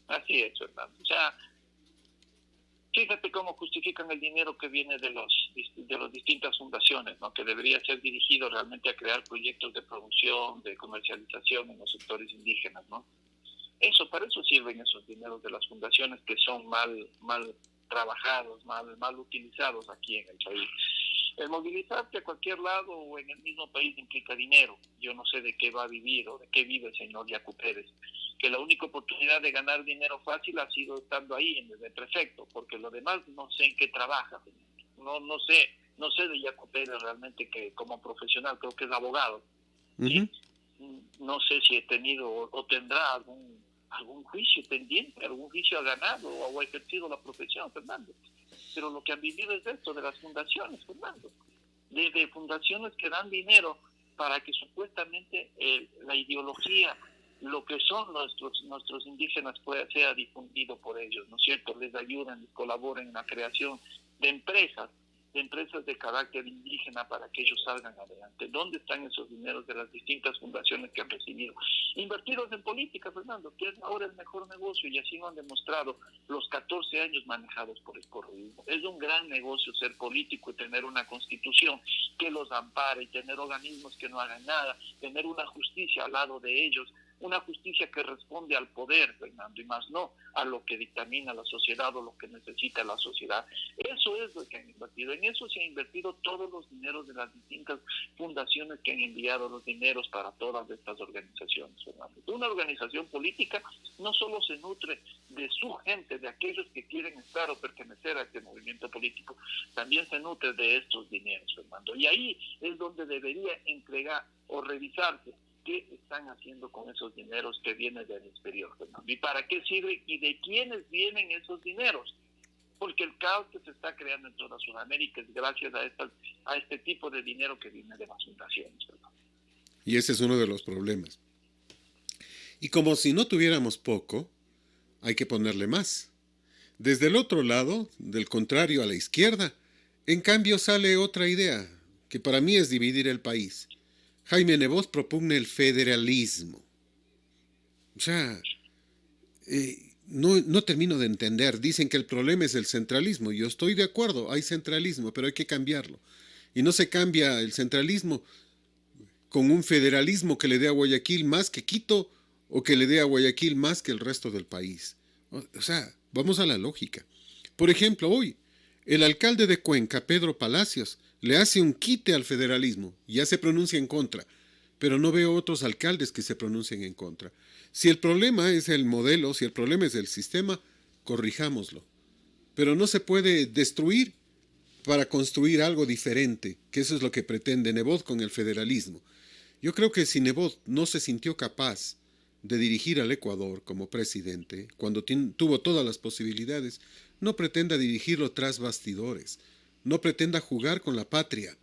Así es, Fernando. O sea, fíjate cómo justifican el dinero que viene de las distintas fundaciones, ¿no? Que debería ser dirigido realmente a crear proyectos de producción, de comercialización en los sectores indígenas, ¿no? Para eso sirven esos dineros de las fundaciones que son mal trabajados, mal utilizados aquí en el país. El movilizarte a cualquier lado o en el mismo país implica dinero. Yo no sé de qué va a vivir o de qué vive el señor Yacu Pérez, que la única oportunidad de ganar dinero fácil ha sido estando ahí en el prefecto, porque lo demás no sé en qué trabaja. No sé de Yacu Pérez realmente, que como profesional, creo que es abogado. ¿Sí? No sé si he tenido o tendrá algún juicio pendiente, algún juicio ha ganado o ha ejercido la profesión, Fernando. Pero lo que han vivido es esto de las fundaciones, Fernando, de fundaciones que dan dinero para que supuestamente la ideología, lo que son nuestros indígenas, sea difundido por ellos, ¿no es cierto? Les ayudan, les colaboran en la creación de empresas de empresas de carácter indígena para que ellos salgan adelante. ¿Dónde están esos dineros de las distintas fundaciones que han recibido? Invertidos en política, Fernando, que es ahora el mejor negocio, y así lo han demostrado los 14 años manejados por el correísmo. Es un gran negocio ser político y tener una constitución que los ampare y tener organismos que no hagan nada, tener una justicia al lado de ellos, una justicia que responde al poder, Fernando, y más no a lo que dictamina la sociedad o lo que necesita la sociedad. Eso es lo que han invertido. En eso se han invertido todos los dineros de las distintas fundaciones que han enviado los dineros para todas estas organizaciones, Fernando. Una organización política no solo se nutre de su gente, de aquellos que quieren estar o pertenecer a este movimiento político, también se nutre de estos dineros, Fernando. Y ahí es donde debería entregar o revisarse qué están haciendo con esos dineros que vienen del exterior, Fernando, y para qué sirven y de quiénes vienen esos dineros, porque el caos que se está creando en toda Sudamérica es gracias a este tipo de dinero que viene de las fundaciones, Fernando. Y ese es uno de los problemas. Y como si no tuviéramos poco, hay que ponerle más. Desde el otro lado, del contrario a la izquierda, en cambio sale otra idea, que para mí es dividir el país. Jaime Nebot propugna el federalismo. O sea, no termino de entender. Dicen que el problema es el centralismo. Yo estoy de acuerdo, hay centralismo, pero hay que cambiarlo. Y no se cambia el centralismo con un federalismo que le dé a Guayaquil más que Quito o que le dé a Guayaquil más que el resto del país. O sea, vamos a la lógica. Por ejemplo, hoy, el alcalde de Cuenca, Pedro Palacios, le hace un quite al federalismo, ya se pronuncia en contra, pero no veo otros alcaldes que se pronuncien en contra. Si el problema es el modelo, si el problema es el sistema, corrijámoslo. Pero no se puede destruir para construir algo diferente, que eso es lo que pretende Nebot con el federalismo. Yo creo que si Nebot no se sintió capaz de dirigir al Ecuador como presidente, cuando tuvo todas las posibilidades, no pretenda dirigirlo tras bastidores, no pretenda jugar con la patria.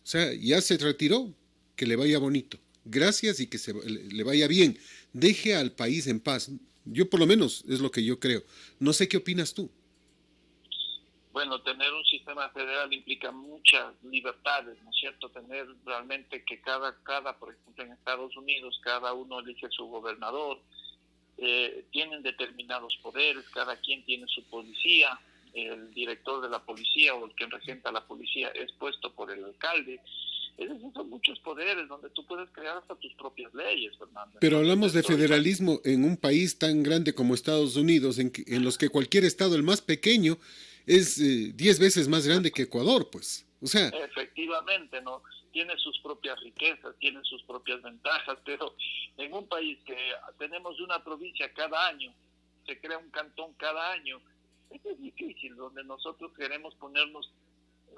O sea, ya se retiró, que le vaya bonito. Gracias y que le vaya bien. Deje al país en paz. Yo por lo menos es lo que yo creo. No sé qué opinas tú. Bueno, tener un sistema federal implica muchas libertades, ¿no es cierto? Tener realmente que cada por ejemplo, en Estados Unidos, cada uno elige su gobernador, tienen determinados poderes, cada quien tiene su policía, el director de la policía o el que regenta la policía es puesto por el alcalde. Esos son muchos poderes donde tú puedes crear hasta tus propias leyes, Fernando. Pero hablamos de federalismo en un país tan grande como Estados Unidos, en los que cualquier estado, el más pequeño, es 10 veces más grande que Ecuador, pues. O sea, efectivamente, ¿no? Tiene sus propias riquezas, tiene sus propias ventajas, pero en un país que tenemos una provincia cada año, se crea un cantón cada año, es difícil, donde nosotros queremos ponernos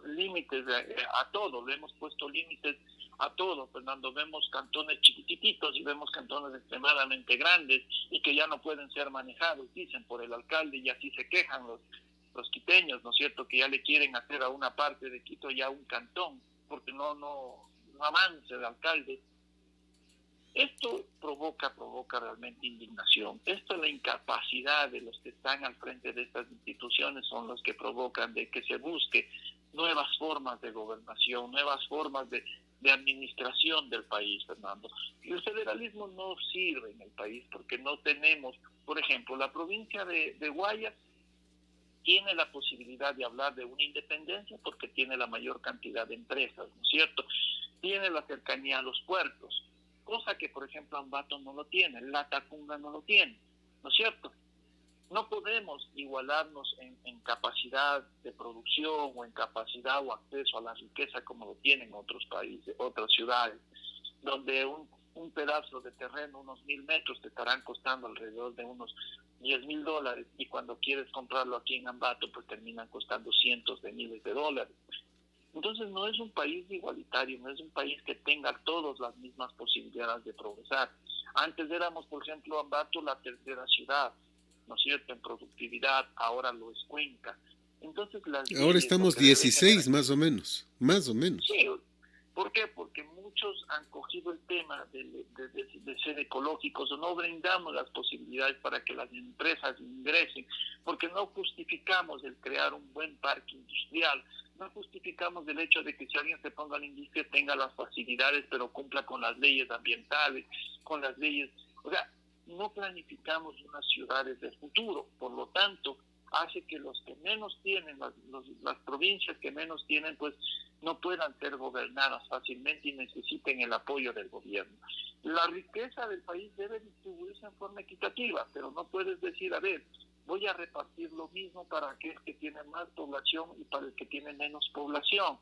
límites a todo, le hemos puesto límites a todo, Fernando. Vemos cantones chiquititos y vemos cantones extremadamente grandes y que ya no pueden ser manejados, dicen, por el alcalde, y así se quejan los quiteños, ¿no es cierto?, que ya le quieren hacer a una parte de Quito ya un cantón, porque no avance el alcalde. Esto provoca realmente indignación. Esto, la incapacidad de los que están al frente de estas instituciones son los que provocan de que se busque nuevas formas de gobernación, nuevas formas de administración del país, Fernando. Y el federalismo no sirve en el país porque no tenemos, por ejemplo, la provincia de Guayas tiene la posibilidad de hablar de una independencia porque tiene la mayor cantidad de empresas, ¿no es cierto? Tiene la cercanía a los puertos, cosa que, por ejemplo, Ambato no lo tiene, Latacunga no lo tiene, ¿no es cierto? No podemos igualarnos en capacidad de producción o en capacidad o acceso a la riqueza como lo tienen otros países, otras ciudades, donde un pedazo de terreno, unos 1,000 metros, te estarán costando alrededor de unos $10,000 y cuando quieres comprarlo aquí en Ambato, pues terminan costando cientos de miles de dólares. Entonces no es un país igualitario, no es un país que tenga todas las mismas posibilidades de progresar. Antes éramos, por ejemplo, Ambato la tercera ciudad, ¿no es cierto?, en productividad, ahora lo es Cuenca. Entonces ahora estamos 16 más o menos. Sí, ¿por qué? Porque muchos han cogido el tema de ser ecológicos, o no brindamos las posibilidades para que las empresas ingresen, porque no justificamos el crear un buen parque industrial no justificamos el hecho de que si alguien se ponga a la industria tenga las facilidades, pero cumpla con las leyes ambientales, con las leyes, o sea, no planificamos unas ciudades del futuro, por lo tanto, hace que los que menos tienen, las provincias que menos tienen, pues no puedan ser gobernadas fácilmente y necesiten el apoyo del gobierno. La riqueza del país debe distribuirse en forma equitativa, pero no puedes decir, a ver, voy a repartir lo mismo para aquel que tiene más población y para el que tiene menos población.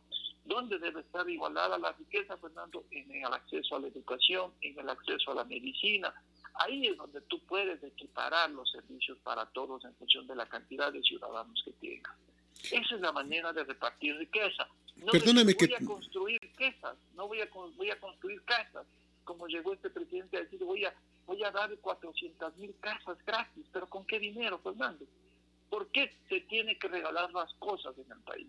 ¿Dónde debe estar igualada la riqueza, Fernando? En el acceso a la educación, en el acceso a la medicina. Ahí es donde tú puedes equiparar los servicios para todos en función de la cantidad de ciudadanos que tengan. Esa es la manera de repartir riqueza. No Perdóname voy a construir casas, no voy a construir casas, como llegó este presidente a decir, voy a dar 400,000 casas gratis, pero ¿con qué dinero, Fernando? ¿Por qué se tiene que regalar las cosas en el país?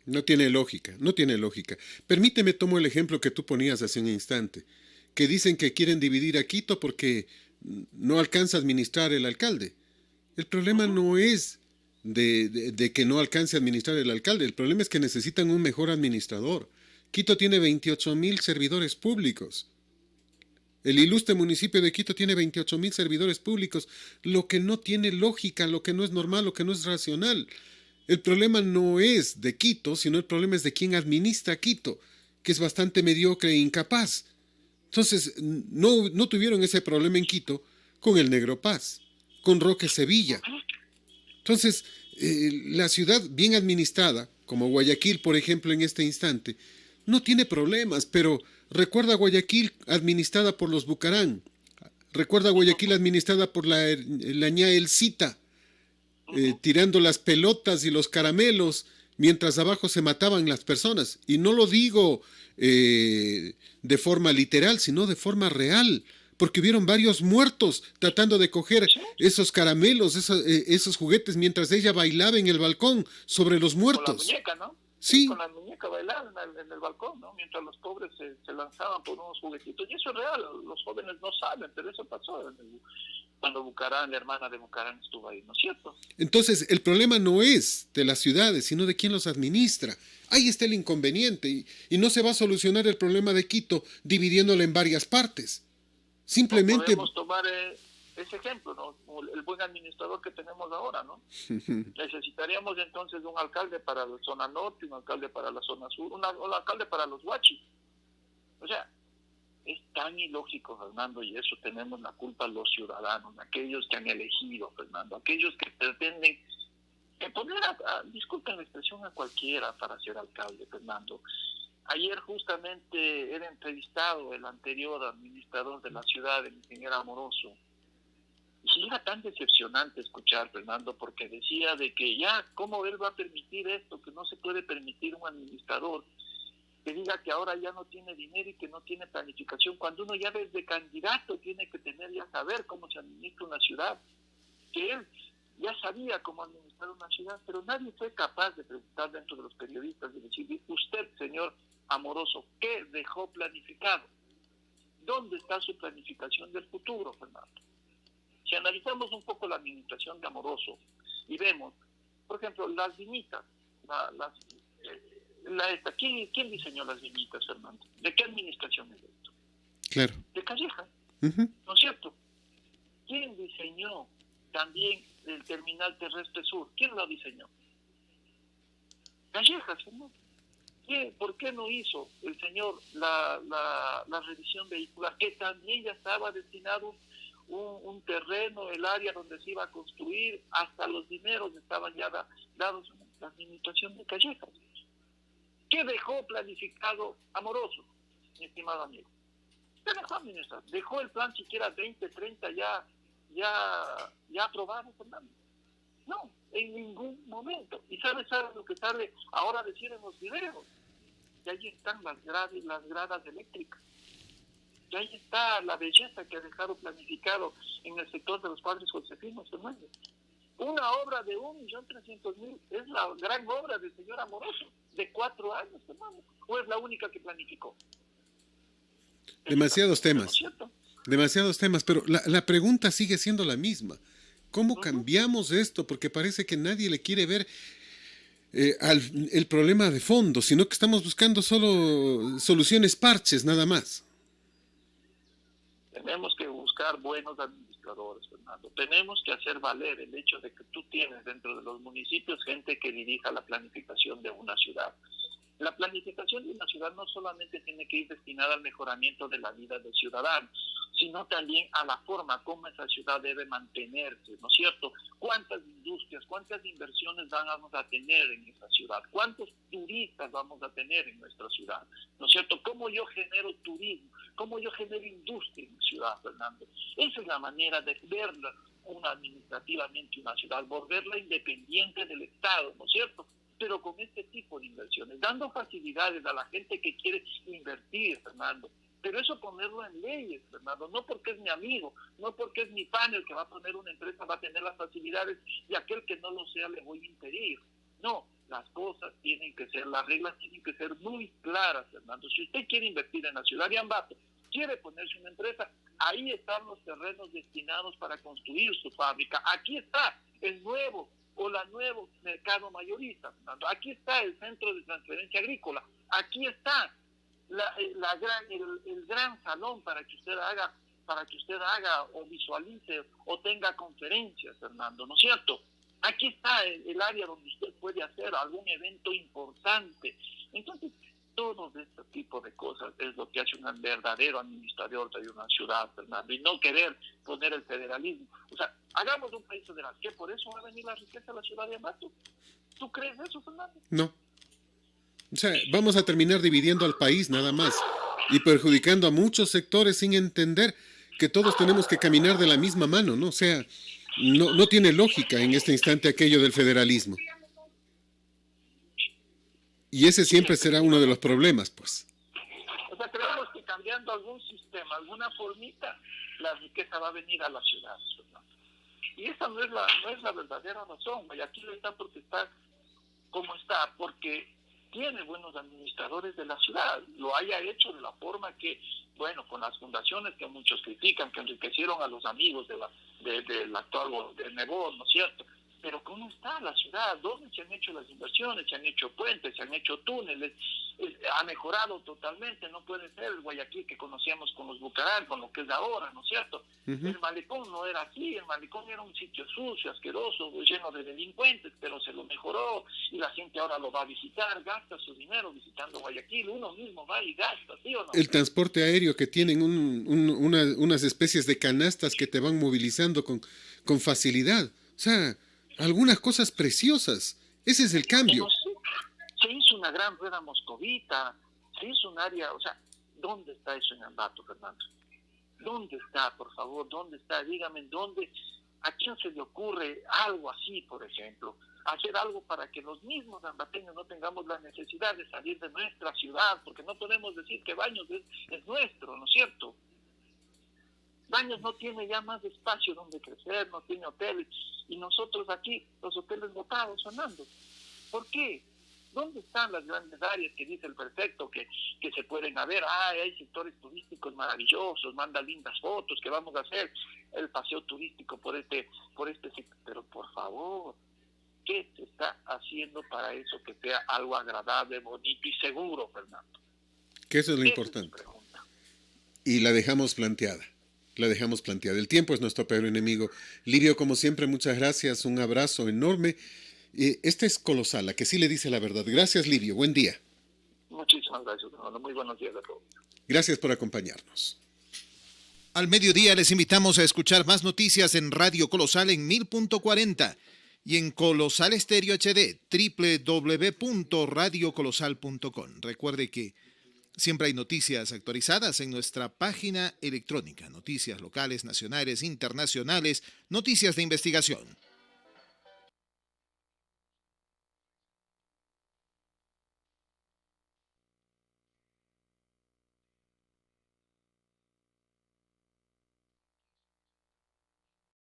No tiene lógica, no tiene lógica. Permíteme, tomo el ejemplo que tú ponías hace un instante, que dicen que quieren dividir a Quito porque no alcanza a administrar el alcalde. El problema no es de que no alcance a administrar el alcalde, el problema es que necesitan un mejor administrador. Quito tiene 28,000 servidores públicos. El ilustre municipio de Quito tiene 28,000 servidores públicos, lo que no tiene lógica, lo que no es normal, lo que no es racional. El problema no es de Quito, sino el problema es de quien administra Quito, que es bastante mediocre e incapaz. Entonces, no tuvieron ese problema en Quito con el Negro Paz, con Roque Sevilla. Entonces, la ciudad bien administrada, como Guayaquil, por ejemplo, en este instante, no tiene problemas, pero recuerda Guayaquil administrada por los Bucarán, recuerda Guayaquil administrada por la ña Elcita, tirando las pelotas y los caramelos, mientras abajo se mataban las personas. Y no lo digo de forma literal, sino de forma real, porque hubieron varios muertos tratando de coger esos caramelos, esos juguetes, mientras ella bailaba en el balcón sobre los muertos. Con la muñeca, ¿no? Sí. Con la muñeca bailando en el balcón, ¿no? Mientras los pobres se lanzaban por unos juguetitos. Y eso es real, los jóvenes no saben, pero eso pasó cuando Bucarán, la hermana de Bucarán, estuvo ahí, ¿no es cierto? Entonces, el problema no es de las ciudades, sino de quién los administra. Ahí está el inconveniente, y no se va a solucionar el problema de Quito dividiéndolo en varias partes. Simplemente... Podemos tomar ese ejemplo, ¿no? El buen administrador que tenemos ahora, ¿no? Necesitaríamos entonces un alcalde para la zona norte, un alcalde para la zona sur, un alcalde para los huachis. O sea, es tan ilógico, Fernando, y eso tenemos la culpa los ciudadanos, aquellos que han elegido, Fernando, aquellos que pretenden poner disculpen la expresión, a cualquiera para ser alcalde, Fernando. Ayer justamente era entrevistado el anterior administrador de la ciudad, el ingeniero Amoroso, y era tan decepcionante escuchar, Fernando, porque decía de que ya, ¿cómo él va a permitir esto? Que no se puede permitir un administrador que diga que ahora ya no tiene dinero y que no tiene planificación, cuando uno ya desde candidato tiene que tener ya saber cómo se administra una ciudad, que él ya sabía cómo administrar una ciudad, pero nadie fue capaz de preguntar dentro de los periodistas, de decir, usted, señor Amoroso, ¿qué dejó planificado? ¿Dónde está su planificación del futuro, Fernando? Si analizamos un poco la administración de Amoroso y vemos, por ejemplo, las viñitas, ¿quién diseñó las viñitas, Fernando? ¿De qué administración es esto? Claro. De Calleja, Uh-huh. ¿no es cierto? ¿Quién diseñó también el terminal terrestre sur? ¿Quién lo diseñó? Calleja, Fernando. ¿Por qué no hizo el señor la revisión vehicular? Que también ya estaba destinado un terreno, el área donde se iba a construir, hasta los dineros estaban ya dados en la administración de Callejas. ¿Qué dejó planificado Amoroso, mi estimado amigo? ¿Qué dejó administrar? ¿Dejó el plan siquiera 2030 ya aprobado, Fernando? No, en ningún momento. ¿Y sabes lo que sale ahora decir en los videos? Y ahí están las gradas eléctricas. Y ahí está la belleza que ha dejado planificado en el sector de los padres josefinos, Fernando. Una obra de 1.300.000 es la gran obra del señor Amoroso, de 4 años, Fernando. ¿O es la única que planificó? Demasiados temas. Demasiados temas, pero la pregunta sigue siendo la misma. ¿Cómo cambiamos esto? Porque parece que nadie le quiere ver el problema de fondo, sino que estamos buscando solo soluciones parches, nada más. Tenemos que buscar buenos administradores, Fernando. Tenemos que hacer valer el hecho de que tú tienes dentro de los municipios gente que dirija la planificación de una ciudad. La planificación de una ciudad no solamente tiene que ir destinada al mejoramiento de la vida del ciudadano, sino también a la forma como esa ciudad debe mantenerse, ¿no es cierto? ¿Cuántas industrias, cuántas inversiones vamos a tener en esa ciudad? ¿Cuántos turistas vamos a tener en nuestra ciudad? ¿No es cierto? ¿Cómo yo genero turismo? ¿Cómo yo genero industria en mi ciudad, Fernando? Esa es la manera de verla administrativamente una ciudad, volverla independiente del Estado, ¿no es cierto? Pero con este tipo de inversiones, dando facilidades a la gente que quiere invertir, Fernando. Pero eso ponerlo en leyes, Fernando, no porque es mi amigo, no porque es mi pan el que va a poner una empresa, va a tener las facilidades y aquel que no lo sea le voy a impedir. No, las cosas tienen que ser, las reglas tienen que ser muy claras, Fernando. Si usted quiere invertir en la ciudad de Ambato, quiere ponerse una empresa, ahí están los terrenos destinados para construir su fábrica. Aquí está el nuevo o la nuevo mercado mayorista, Fernando. Aquí está el centro de transferencia agrícola. Aquí está el gran salón para que usted haga o visualice o tenga conferencias, Fernando, ¿no es cierto? Aquí está el área donde usted puede hacer algún evento importante. Entonces, todo este tipo de cosas es lo que hace un verdadero administrador de una ciudad, Fernando, y no querer poner el federalismo. O sea, hagamos un país federal, ¿qué por eso va a venir la riqueza a la ciudad de Ambato? ¿Tú crees eso, Fernando? No. O sea, vamos a terminar dividiendo al país nada más y perjudicando a muchos sectores sin entender que todos tenemos que caminar de la misma mano, ¿no? O sea, no tiene lógica en este instante aquello del federalismo. Y ese siempre será uno de los problemas, pues. O sea, creemos que cambiando algún sistema, alguna formita, la riqueza va a venir a la ciudad, Fernando. Y esa no es la verdadera razón. Guayaquil está porque está como está, porque tiene buenos administradores de la ciudad, lo haya hecho de la forma que, bueno, con las fundaciones que muchos critican, que enriquecieron a los amigos del actual de Nebot, ¿no es cierto? Pero ¿cómo está la ciudad? ¿Dónde se han hecho las inversiones? Se han hecho puentes, se han hecho túneles, ha mejorado totalmente. No puede ser el Guayaquil que conocíamos con los Bucaral, con lo que es ahora, ¿no es cierto? Uh-huh. El malecón no era así, el malecón era un sitio sucio, asqueroso, lleno de delincuentes, pero se lo mejoró y la gente ahora lo va a visitar, gasta su dinero visitando Guayaquil, uno mismo va y gasta, ¿sí o no? El transporte aéreo que tienen unas especies de canastas que te van movilizando con facilidad, o sea, algunas cosas preciosas. Ese es el cambio. Se hizo una gran rueda moscovita, se hizo un área, o sea, ¿dónde está eso en Ambato, Fernando? ¿Dónde está, por favor? ¿Dónde está? Dígame, ¿dónde? ¿A quién se le ocurre algo así, por ejemplo? Hacer algo para que los mismos ambateños no tengamos la necesidad de salir de nuestra ciudad, porque no podemos decir que Baños es nuestro, ¿no es cierto? Baños no tiene ya más espacio donde crecer, no tiene hoteles, y nosotros aquí, los hoteles botados, Fernando. ¿Por qué? ¿Dónde están las grandes áreas que dice el prefecto que se pueden haber? Hay sectores turísticos maravillosos, manda lindas fotos, que vamos a hacer el paseo turístico por este sector. Pero por favor, ¿qué se está haciendo para eso que sea algo agradable, bonito y seguro, Fernando? Que eso es lo importante. Y la dejamos planteada. El tiempo es nuestro peor enemigo. Livio, como siempre, muchas gracias. Un abrazo enorme. Este es colosal, la que sí le dice la verdad. Gracias, Livio. Buen día. Muchísimas gracias, hermano. Muy buenos días a todos. Gracias por acompañarnos. Al mediodía les invitamos a escuchar más noticias en Radio Colosal en 1000.40 y en Colosal Estéreo HD, www.radiocolosal.com. Recuerde que siempre hay noticias actualizadas en nuestra página electrónica, noticias locales, nacionales, internacionales, noticias de investigación.